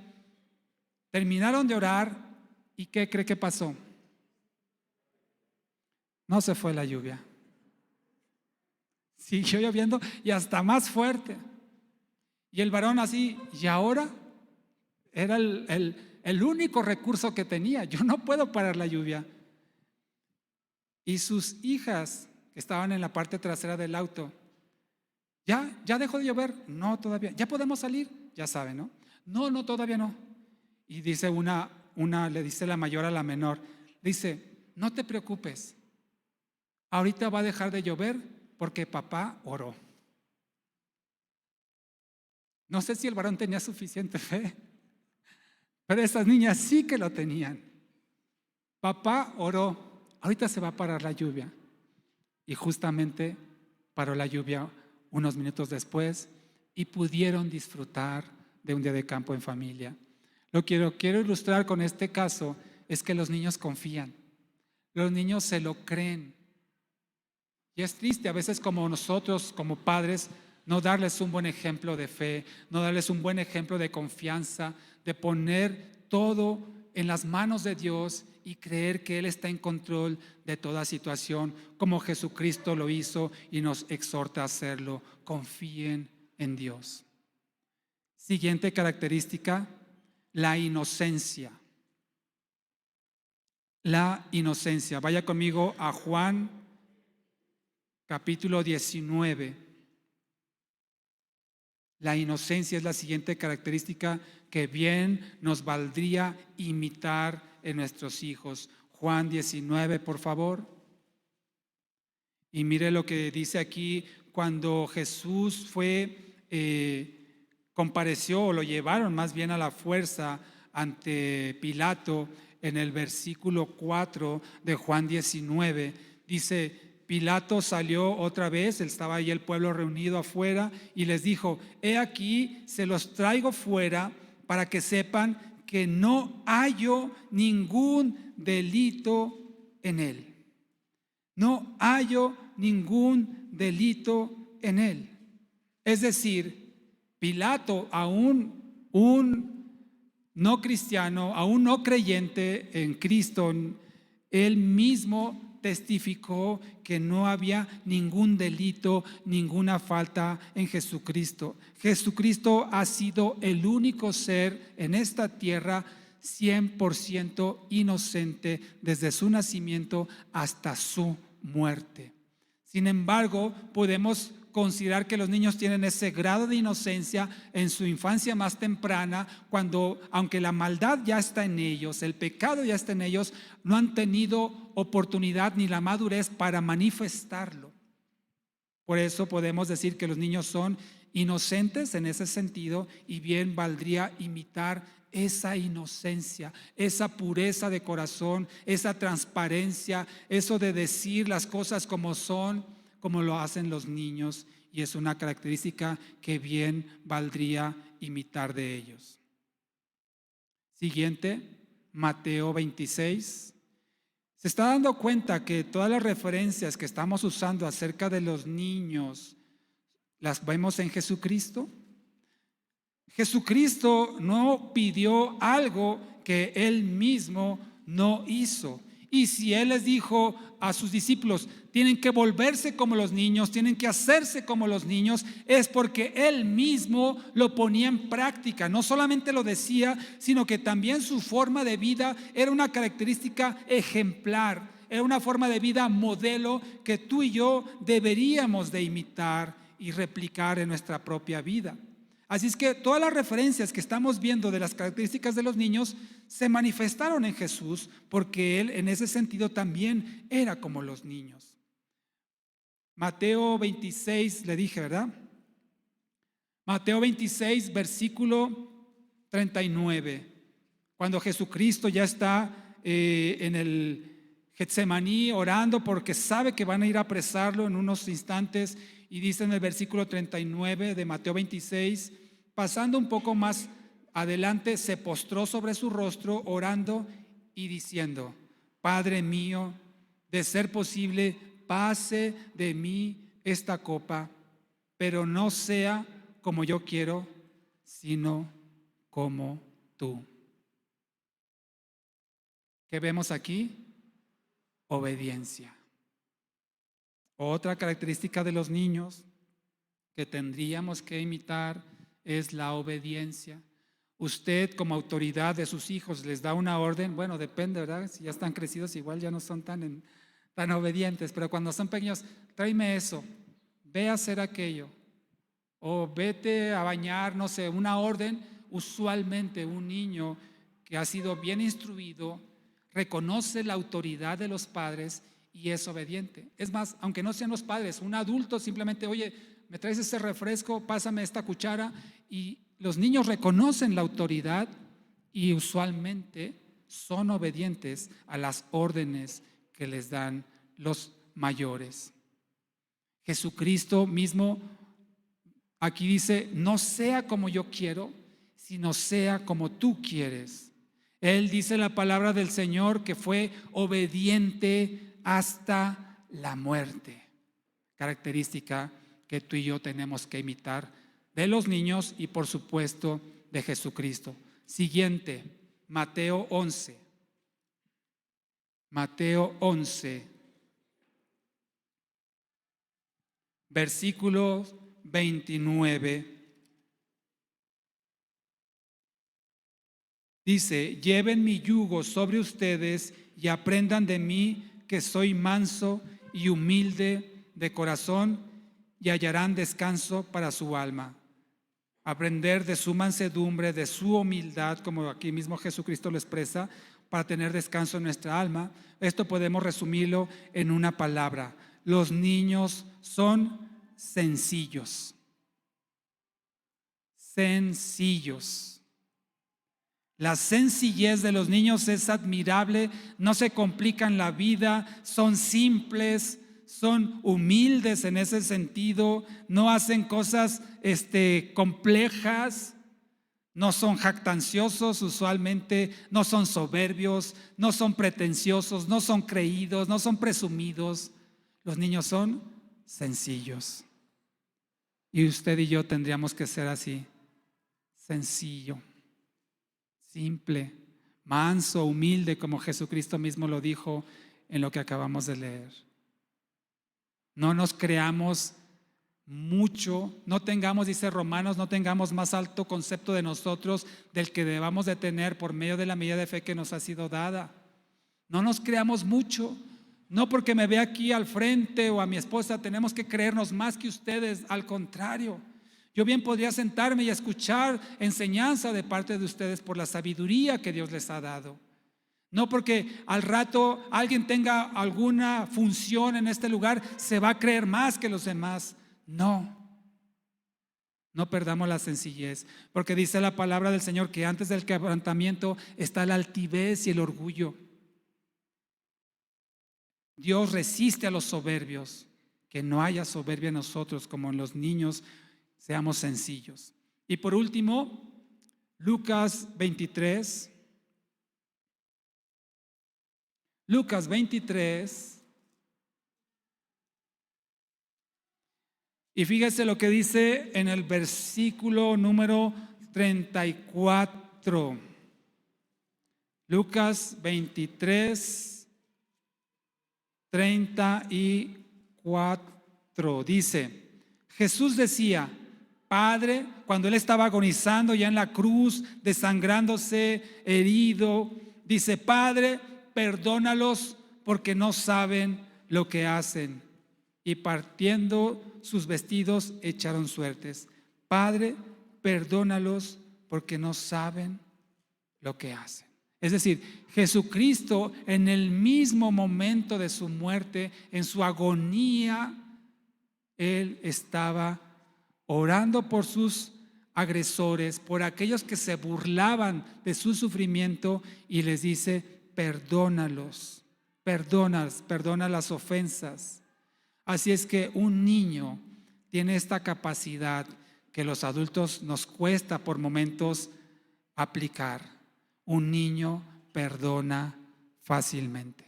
A: Terminaron de orar y ¿qué cree que pasó? No se fue la lluvia, siguió lloviendo y hasta más fuerte. Y el varón así, y ahora era el único recurso que tenía. Yo no puedo parar la lluvia. Y sus hijas que estaban en la parte trasera del auto, ¿ya dejó de llover? No, todavía. ¿Ya podemos salir? Ya saben, ¿no? No, todavía no. Y dice le dice la mayor a la menor, dice, no te preocupes, ahorita va a dejar de llover porque papá oró. No sé si el varón tenía suficiente fe, pero estas niñas sí que lo tenían. Papá oró, ahorita se va a parar la lluvia. Y justamente paró la lluvia unos minutos después y pudieron disfrutar de un día de campo en familia. Lo que quiero ilustrar con este caso es que los niños confían, los niños se lo creen. Y es triste a veces como nosotros, como padres, no darles un buen ejemplo de fe, no darles un buen ejemplo de confianza, de poner todo en las manos de Dios y creer que Él está en control de toda situación, como Jesucristo lo hizo y nos exhorta a hacerlo. Confíen en Dios. Siguiente característica, la inocencia. La inocencia. Vaya conmigo a Juan capítulo 19. La inocencia es la siguiente característica que bien nos valdría imitar en nuestros hijos. Juan 19, por favor. Y mire lo que dice aquí: cuando Jesús compareció, o lo llevaron más bien a la fuerza ante Pilato, en el versículo 4 de Juan 19, dice: Pilato salió otra vez, estaba ahí el pueblo reunido afuera, y les dijo: he aquí, se los traigo fuera para que sepan que no hallo ningún delito en él. No hallo ningún delito en él. Es decir, Pilato, aún un no cristiano, aún no creyente en Cristo, él mismo testificó que no había ningún delito, ninguna falta en Jesucristo. Jesucristo ha sido el único ser en esta tierra 100% inocente desde su nacimiento hasta su muerte. Sin embargo, podemos considerar que los niños tienen ese grado de inocencia en su infancia más temprana, cuando, aunque la maldad ya está en ellos, el pecado ya está en ellos, no han tenido oportunidad ni la madurez para manifestarlo. Por eso podemos decir que los niños son inocentes en ese sentido, y bien valdría imitar esa inocencia, esa pureza de corazón, esa transparencia, eso de decir las cosas como son, como lo hacen los niños, y es una característica que bien valdría imitar de ellos. Siguiente, Mateo 26. ¿Se está dando cuenta que todas las referencias que estamos usando acerca de los niños las vemos en Jesucristo? Jesucristo no pidió algo que Él mismo no hizo. Y si Él les dijo a sus discípulos, tienen que volverse como los niños, tienen que hacerse como los niños, es porque Él mismo lo ponía en práctica. No solamente lo decía, sino que también su forma de vida era una característica ejemplar, era una forma de vida modelo que tú y yo deberíamos de imitar y replicar en nuestra propia vida. Así es que todas las referencias que estamos viendo de las características de los niños se manifestaron en Jesús, porque Él en ese sentido también era como los niños. Mateo 26, le dije, ¿verdad? Mateo 26, versículo 39. Cuando Jesucristo ya está en el Getsemaní orando porque sabe que van a ir a apresarlo en unos instantes, y dice en el versículo 39 de Mateo 26, pasando un poco más adelante, se postró sobre su rostro orando y diciendo: Padre mío, de ser posible, pase de mí esta copa, pero no sea como yo quiero, sino como tú. ¿Qué vemos aquí? Obediencia. Otra característica de los niños que tendríamos que imitar es la obediencia. Usted, como autoridad de sus hijos, les da una orden. Bueno, depende, ¿verdad? Si ya están crecidos, igual ya no son tan obedientes, pero cuando son pequeños, tráeme eso, ve a hacer aquello, o vete a bañar, no sé, una orden. Usualmente un niño que ha sido bien instruido reconoce la autoridad de los padres y es obediente. Es más, aunque no sean los padres, un adulto simplemente, oye, me traes ese refresco, pásame esta cuchara, y los niños reconocen la autoridad y usualmente son obedientes a las órdenes que les dan los mayores. Jesucristo mismo aquí dice: no sea como yo quiero, sino sea como tú quieres. Él dice la palabra del Señor que fue obediente hasta la muerte, característica que tú y yo tenemos que imitar de los niños y por supuesto de Jesucristo. Siguiente, Mateo 11. Mateo 11, versículo 29. Dice: lleven mi yugo sobre ustedes y aprendan de mí, que soy manso y humilde de corazón, y hallarán descanso para su alma. Aprender de su mansedumbre, de su humildad, como aquí mismo Jesucristo lo expresa, para tener descanso en nuestra alma. Esto podemos resumirlo en una palabra: los niños son sencillos. Sencillos. La sencillez de los niños es admirable, no se complican la vida, son simples, son humildes en ese sentido, no hacen cosas complejas, no son jactanciosos usualmente, no son soberbios, no son pretenciosos, no son creídos, no son presumidos. Los niños son sencillos. Y usted y yo tendríamos que ser así, sencillo, simple, manso, humilde, como Jesucristo mismo lo dijo en lo que acabamos de leer. No nos creamos mucho, no tengamos, dice Romanos, no tengamos más alto concepto de nosotros del que debamos de tener por medio de la medida de fe que nos ha sido dada. No nos creamos mucho, no porque me vea aquí al frente o a mi esposa tenemos que creernos más que ustedes, al contrario. Yo bien podría sentarme y escuchar enseñanza de parte de ustedes por la sabiduría que Dios les ha dado. No porque al rato alguien tenga alguna función en este lugar, se va a creer más que los demás. No perdamos la sencillez, porque dice la palabra del Señor que antes del quebrantamiento está la altivez y el orgullo. Dios resiste a los soberbios. Que no haya soberbia en nosotros, como en los niños. Seamos sencillos. Y por último, Lucas 23. Lucas 23. Y fíjese lo que dice en el versículo número 34. Lucas 23, 34. Dice, Jesús decía, Padre, cuando él estaba agonizando ya en la cruz, desangrándose, herido, dice, Padre, perdónalos porque no saben lo que hacen. Y partiendo sus vestidos echaron suertes. Padre, perdónalos porque no saben lo que hacen. Es decir, Jesucristo en el mismo momento de su muerte, en su agonía, Él estaba orando por sus agresores, por aquellos que se burlaban de su sufrimiento y les dice, perdónalos, perdona las ofensas. Así es que un niño tiene esta capacidad que los adultos nos cuesta por momentos aplicar. Un niño perdona fácilmente.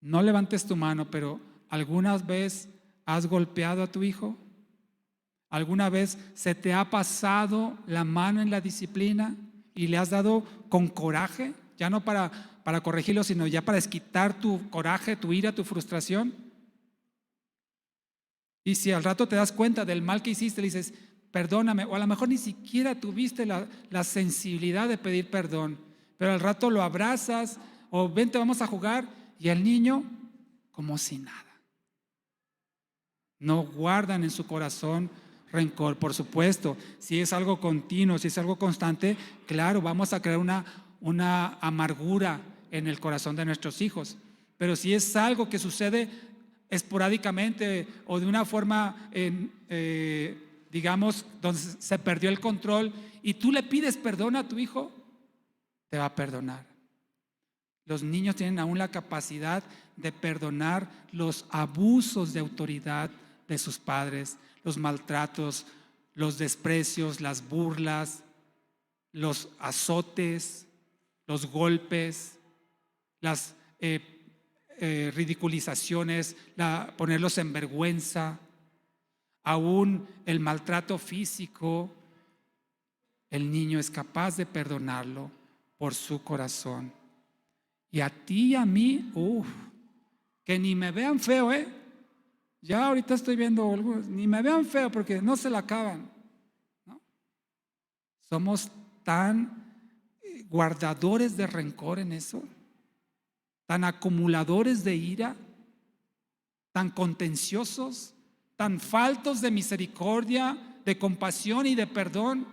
A: No levantes tu mano, pero ¿alguna vez has golpeado a tu hijo? ¿Alguna vez se te ha pasado la mano en la disciplina y le has dado con coraje? Ya no para corregirlo, sino ya para desquitar tu coraje, tu ira, tu frustración. Y si al rato te das cuenta del mal que hiciste, le dices, perdóname, o a lo mejor ni siquiera tuviste la sensibilidad de pedir perdón, pero al rato lo abrazas, o vente, vamos a jugar, y el niño como si nada. No guardan en su corazón rencor. Por supuesto, si es algo continuo, si es algo constante, claro, vamos a crear una amargura en el corazón de nuestros hijos. Pero si es algo que sucede esporádicamente o de una forma, digamos, donde se perdió el control y tú le pides perdón a tu hijo, te va a perdonar. Los niños tienen aún la capacidad de perdonar los abusos de autoridad de sus padres, los maltratos, los desprecios, las burlas, los azotes, los golpes, las ridiculizaciones, ponerlos en vergüenza, aún el maltrato físico. El niño es capaz de perdonarlo por su corazón. Y a ti y a mí, que ni me vean feo, ya ahorita estoy viendo algunos, ni me vean feo porque no se la acaban, ¿no? Somos tan guardadores de rencor en eso, tan acumuladores de ira, tan contenciosos, tan faltos de misericordia, de compasión y de perdón,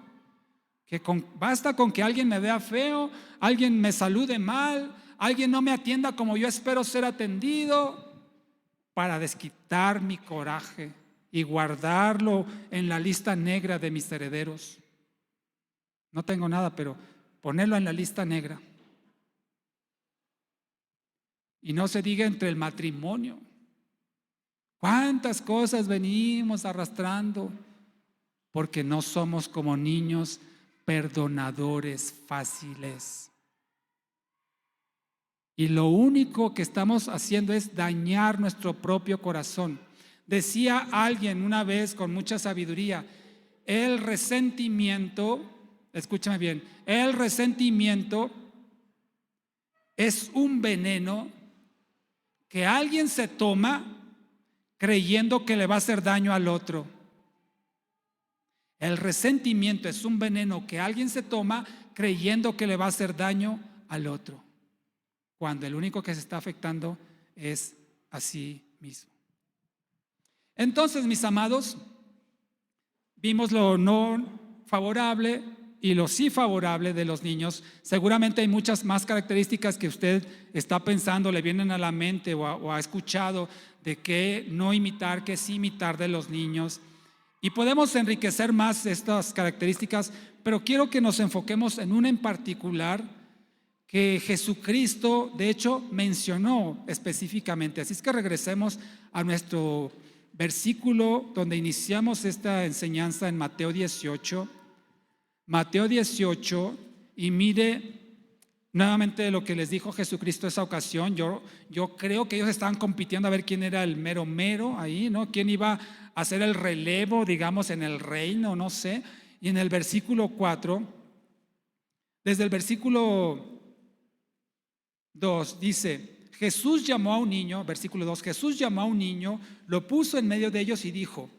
A: que basta con que alguien me vea feo, alguien me salude mal, alguien no me atienda como yo espero ser atendido, para desquitar mi coraje y guardarlo en la lista negra de mis herederos. No tengo nada, pero ponerlo en la lista negra. Y no se diga entre el matrimonio. ¿Cuántas cosas venimos arrastrando? Porque no somos como niños perdonadores fáciles. Y lo único que estamos haciendo es dañar nuestro propio corazón. Decía alguien una vez con mucha sabiduría, el resentimiento, escúchame bien, el resentimiento es un veneno que alguien se toma creyendo que le va a hacer daño al otro. El resentimiento es un veneno que alguien se toma creyendo que le va a hacer daño al otro, cuando el único que se está afectando es a sí mismo. Entonces, mis amados, vimos lo no favorable y lo sí favorable de los niños. Seguramente hay muchas más características que usted está pensando, le vienen a la mente o ha escuchado de qué no imitar, qué sí imitar de los niños. Y podemos enriquecer más estas características, pero quiero que nos enfoquemos en una en particular que Jesucristo, de hecho, mencionó específicamente. Así es que regresemos a nuestro versículo donde iniciamos esta enseñanza en Mateo 18. Mateo 18, y mire nuevamente lo que les dijo Jesucristo esa ocasión, yo creo que ellos estaban compitiendo a ver quién era el mero mero ahí, ¿no? Quién iba a hacer el relevo, digamos, en el reino, no sé. Y en el versículo 4, desde el versículo 2 dice: Jesús llamó a un niño, versículo 2, Jesús llamó a un niño, lo puso en medio de ellos y dijo: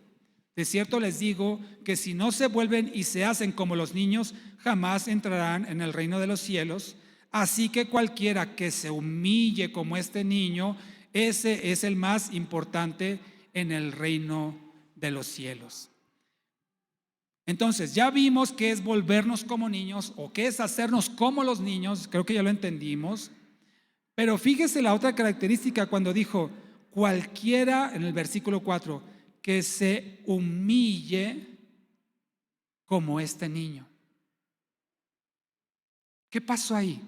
A: de cierto les digo que si no se vuelven y se hacen como los niños, jamás entrarán en el reino de los cielos. Así que cualquiera que se humille como este niño, ese es el más importante en el reino de los cielos. Entonces, ya vimos qué es volvernos como niños o qué es hacernos como los niños, creo que ya lo entendimos. Pero fíjese la otra característica cuando dijo: cualquiera, en el versículo 4, que se humille como este niño. ¿Qué pasó ahí?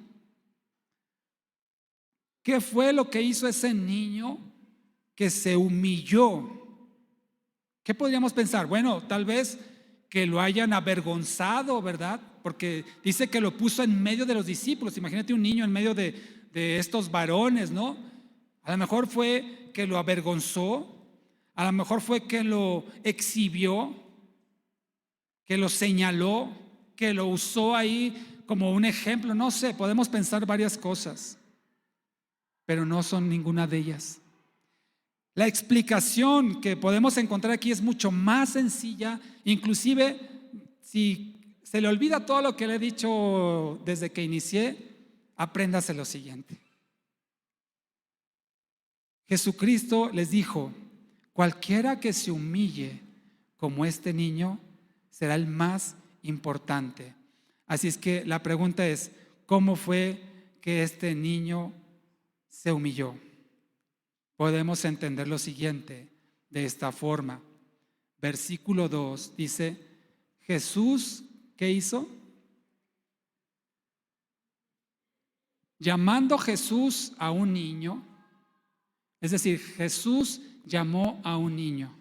A: ¿Qué fue lo que hizo ese niño que se humilló? ¿Qué podríamos pensar? Bueno, tal vez que lo hayan avergonzado, ¿verdad? Porque dice que lo puso en medio de los discípulos. Imagínate un niño en medio de estos varones, ¿no? A lo mejor fue que lo avergonzó, a lo mejor fue que lo exhibió, que lo señaló, que lo usó ahí como un ejemplo. No sé, podemos pensar varias cosas, pero no son ninguna de ellas. La explicación que podemos encontrar aquí es mucho más sencilla. Inclusive, si se le olvida todo lo que le he dicho desde que inicié, apréndase lo siguiente. Jesucristo les dijo: cualquiera que se humille como este niño será el más importante. Así es que la pregunta es: ¿cómo fue que este niño se humilló? Podemos entender lo siguiente de esta forma. Versículo 2 dice: Jesús, ¿qué hizo? Llamando Jesús a un niño, es decir, Jesús llamó a un niño.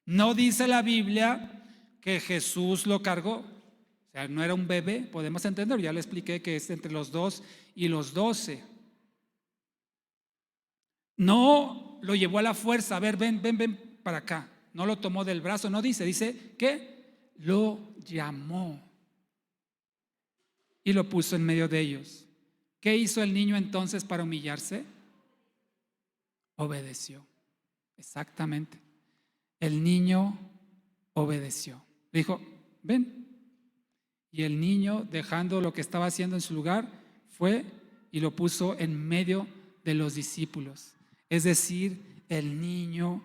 A: No dice la Biblia que Jesús lo cargó. O sea, no era un bebé, podemos entender, ya le expliqué que es entre los 2 y los 12. No lo llevó a la fuerza: a ver, ven para acá. No lo tomó del brazo, no dice que lo llamó y lo puso en medio de ellos. ¿Qué hizo el niño entonces para humillarse? Obedeció. Exactamente. El niño obedeció. Dijo: ven. Y el niño, dejando lo que estaba haciendo en su lugar, fue y lo puso en medio de los discípulos. Es decir, el niño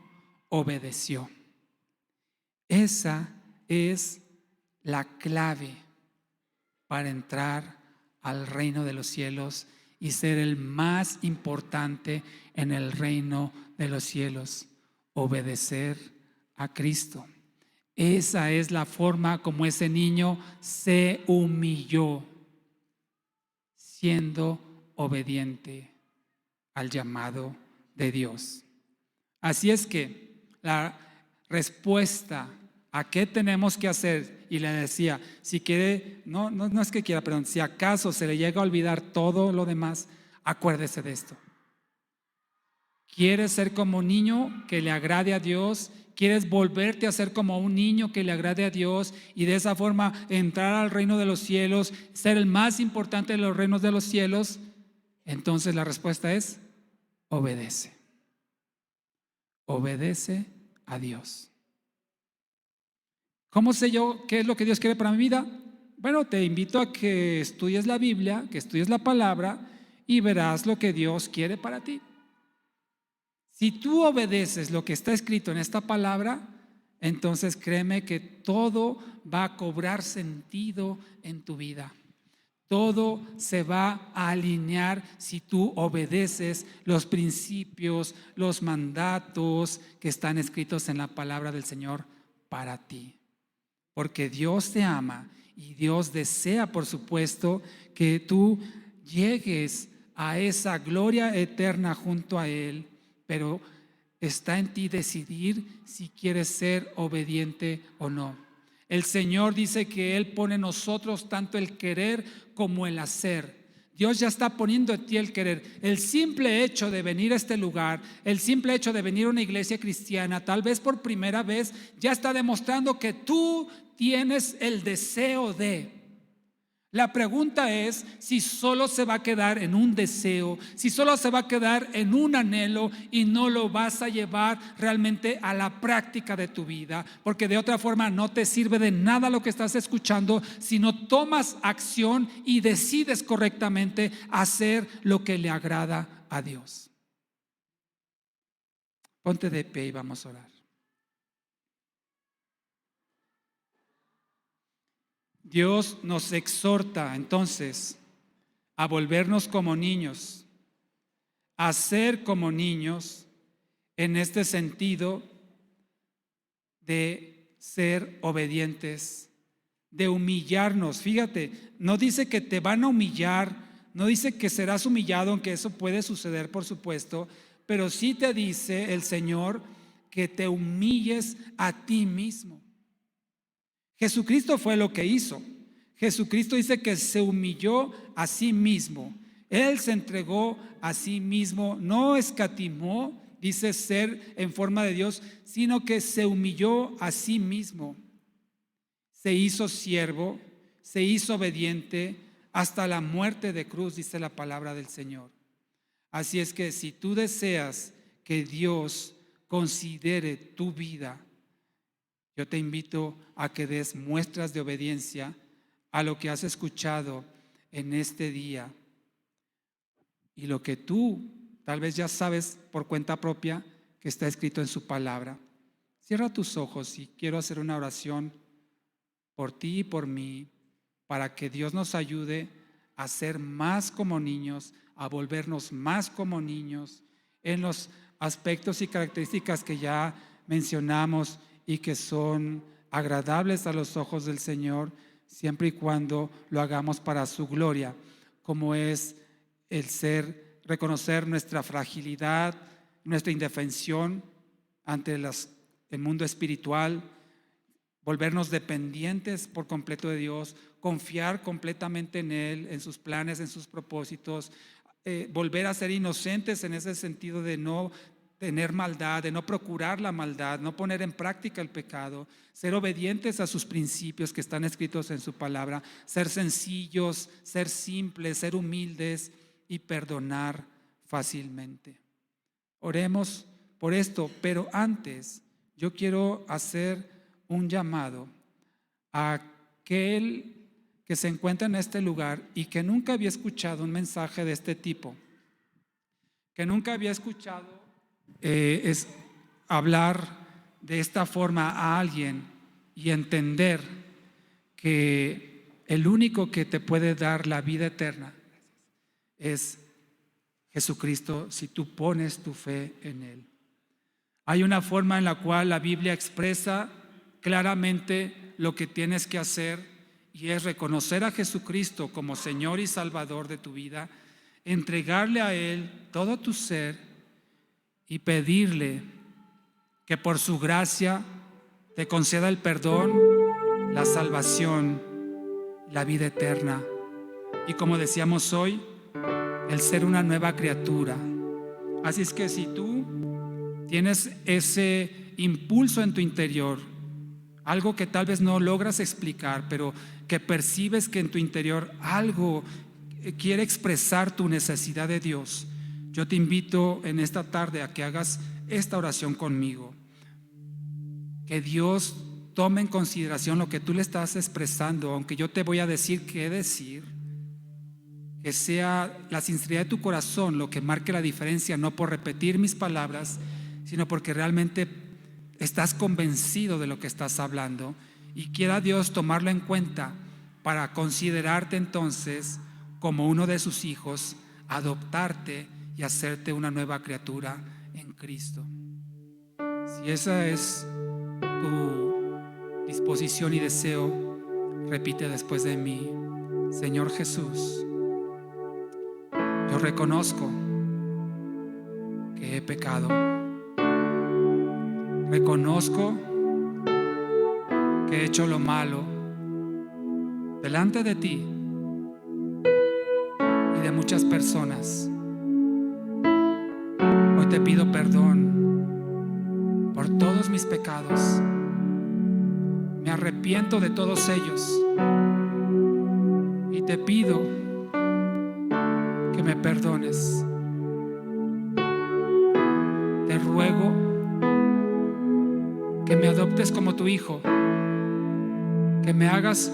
A: obedeció. Esa es la clave para entrar al reino de los cielos y ser el más importante en el reino de los cielos: obedecer a Cristo. Esa es la forma como ese niño se humilló, siendo obediente al llamado de Dios. Así es que la respuesta a qué tenemos que hacer, y le decía, si quiere, no es que quiera, perdón, si acaso se le llega a olvidar todo lo demás, acuérdese de esto. ¿Quieres ser como un niño que le agrade a Dios? ¿Quieres volverte a ser como un niño que le agrade a Dios y de esa forma entrar al reino de los cielos, ser el más importante de los reinos de los cielos? Entonces la respuesta es: obedece. Obedece a Dios. ¿Cómo sé yo qué es lo que Dios quiere para mi vida? Bueno, te invito a que estudies la Biblia, que estudies la palabra y verás lo que Dios quiere para ti. Si tú obedeces lo que está escrito en esta palabra, entonces créeme que todo va a cobrar sentido en tu vida. Todo se va a alinear si tú obedeces los principios, los mandatos que están escritos en la palabra del Señor para ti. Porque Dios te ama y Dios desea, por supuesto, que tú llegues a esa gloria eterna junto a Él, pero está en ti decidir si quieres ser obediente o no. El Señor dice que Él pone en nosotros tanto el querer como el hacer. Dios ya está poniendo en ti el querer. El simple hecho de venir a este lugar, el simple hecho de venir a una iglesia cristiana, tal vez por primera vez, ya está demostrando que tú tienes el deseo de. La pregunta es si solo se va a quedar en un deseo, si solo se va a quedar en un anhelo y no lo vas a llevar realmente a la práctica de tu vida, porque de otra forma no te sirve de nada lo que estás escuchando si no tomas acción y decides correctamente hacer lo que le agrada a Dios. Ponte de pie y vamos a orar. Dios nos exhorta entonces a volvernos como niños, a ser como niños en este sentido de ser obedientes, de humillarnos. Fíjate, no dice que te van a humillar, no dice que serás humillado, aunque eso puede suceder, por supuesto, pero sí te dice el Señor que te humilles a ti mismo. Jesucristo fue lo que hizo. Jesucristo dice que se humilló a sí mismo. Él se entregó a sí mismo, no escatimó, dice ser en forma de Dios, sino que se humilló a sí mismo. Se hizo siervo, se hizo obediente hasta la muerte de cruz, dice la palabra del Señor. Así es que si tú deseas que Dios considere tu vida, yo te invito a que des muestras de obediencia a lo que has escuchado en este día y lo que tú tal vez ya sabes por cuenta propia que está escrito en su palabra. Cierra tus ojos y quiero hacer una oración por ti y por mí para que Dios nos ayude a ser más como niños, a volvernos más como niños en los aspectos y características que ya mencionamos y que son agradables a los ojos del Señor, siempre y cuando lo hagamos para su gloria, como es el reconocer nuestra fragilidad, nuestra indefensión ante el mundo espiritual, volvernos dependientes por completo de Dios, confiar completamente en Él, en sus planes, en sus propósitos, volver a ser inocentes en ese sentido de no tener maldad, de no procurar la maldad, no poner en práctica el pecado, ser obedientes a sus principios que están escritos en su palabra, ser sencillos, ser simples, ser humildes y perdonar fácilmente. Oremos por esto, pero antes yo quiero hacer un llamado a aquel que se encuentra en este lugar y que nunca había escuchado un mensaje de este tipo, que nunca había escuchado es hablar de esta forma a alguien y entender que el único que te puede dar la vida eterna es Jesucristo si tú pones tu fe en Él. Hay una forma en la cual la Biblia expresa claramente lo que tienes que hacer y es reconocer a Jesucristo como Señor y Salvador de tu vida, entregarle a Él todo tu ser y pedirle que por su gracia te conceda el perdón, la salvación, la vida eterna. Y como decíamos hoy, el ser una nueva criatura. Así es que si tú tienes ese impulso en tu interior, algo que tal vez no logras explicar, pero que percibes que en tu interior algo quiere expresar tu necesidad de Dios, yo te invito en esta tarde a que hagas esta oración conmigo. Que Dios tome en consideración lo que tú le estás expresando, aunque yo te voy a decir qué decir. Que sea la sinceridad de tu corazón lo que marque la diferencia, no por repetir mis palabras, sino porque realmente estás convencido de lo que estás hablando y quiera Dios tomarlo en cuenta para considerarte entonces como uno de sus hijos, adoptarte y hacerte una nueva criatura en Cristo. Si esa es tu disposición y deseo, repite después de mí: Señor Jesús, yo reconozco que he pecado. Reconozco que he hecho lo malo delante de ti y de de muchas personas. Hoy te pido perdón por todos mis pecados. Me arrepiento de todos ellos y te pido que me perdones. Te ruego que me adoptes como tu hijo, que me hagas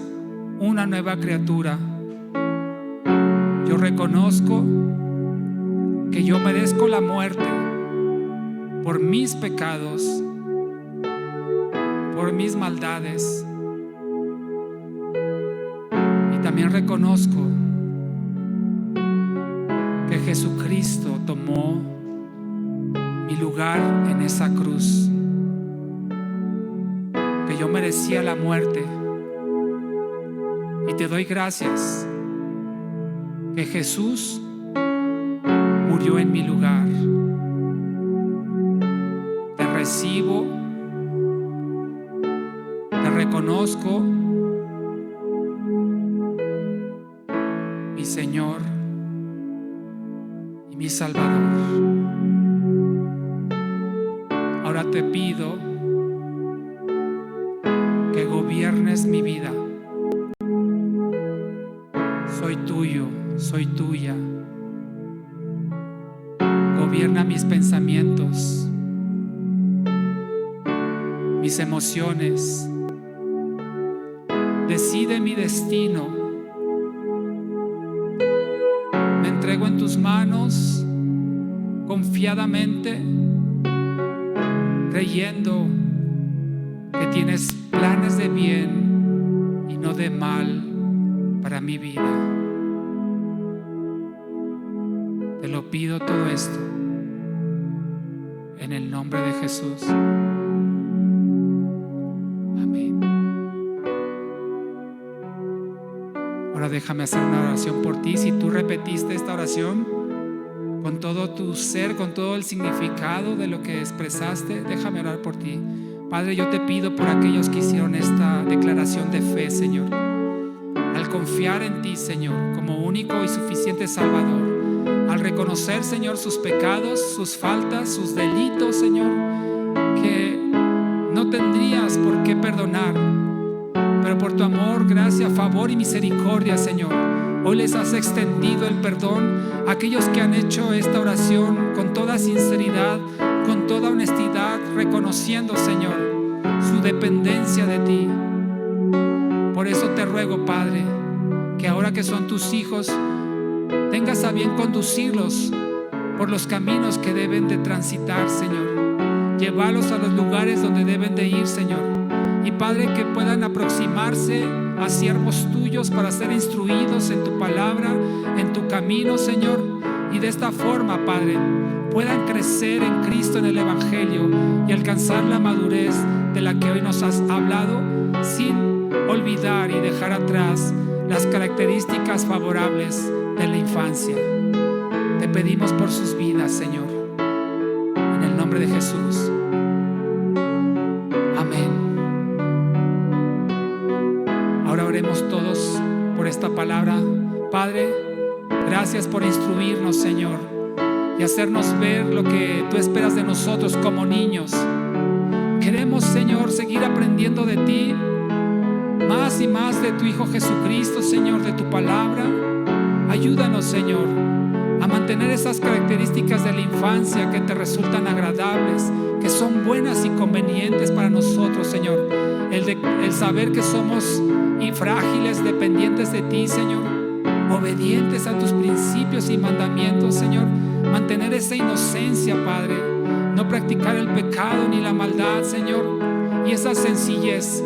A: una nueva criatura. Yo reconozco que yo merezco la muerte por mis pecados, por mis maldades. Y también reconozco que Jesucristo tomó mi lugar en esa cruz, que yo merecía la muerte. Y te doy gracias que Jesús murió en mi lugar. Te recibo, te reconozco, mi Señor y mi Salvador. Ahora te pido que gobiernes mi vida. Soy tuyo, soy tuya. Gobierna mis pensamientos, mis emociones. Decide mi destino. Me entrego en tus manos confiadamente, creyendo que tienes planes de bien y no de mal para mi vida. Te lo pido todo esto en el nombre de Jesús. Amén. Ahora déjame hacer una oración por ti. Si tú repetiste esta oración con todo tu ser, con todo el significado de lo que expresaste, déjame orar por ti. Padre, yo te pido por aquellos que hicieron esta declaración de fe, Señor. Al confiar en ti, Señor, como único y suficiente Salvador, al reconocer, Señor, sus pecados, sus faltas, sus delitos, Señor, que no tendrías por qué perdonar, pero por tu amor, gracia, favor y misericordia, Señor, hoy les has extendido el perdón a aquellos que han hecho esta oración con toda sinceridad, con toda honestidad, reconociendo, Señor, su dependencia de ti. Por eso te ruego, Padre, que ahora que son tus hijos, tengas a bien conducirlos por los caminos que deben de transitar, Señor. Llevarlos a los lugares donde deben de ir, Señor. Y Padre, que puedan aproximarse a siervos tuyos para ser instruidos en tu palabra, en tu camino, Señor. Y de esta forma, Padre, puedan crecer en Cristo, en el Evangelio, y alcanzar la madurez de la que hoy nos has hablado, sin olvidar y dejar atrás las características favorables de la infancia. Te pedimos por sus vidas, Señor, en el nombre de Jesús. Amén. Ahora oremos todos por esta palabra. Padre, gracias por instruirnos, Señor, y hacernos ver lo que tú esperas de nosotros como niños. Queremos, Señor, seguir aprendiendo de ti, más y más de tu Hijo Jesucristo, Señor, de tu palabra. Ayúdanos, Señor, a mantener esas características de la infancia que te resultan agradables, que son buenas y convenientes para nosotros, Señor. El saber que somos frágiles, dependientes de ti, Señor, obedientes a tus principios y mandamientos, Señor. Mantener esa inocencia, Padre, no practicar el pecado ni la maldad, Señor, y esa sencillez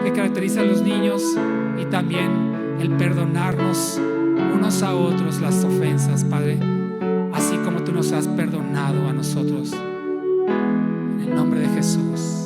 A: que caracteriza a los niños, y también el perdonarnos unos a otros las ofensas, Padre, así como tú nos has perdonado a nosotros. En el nombre de Jesús.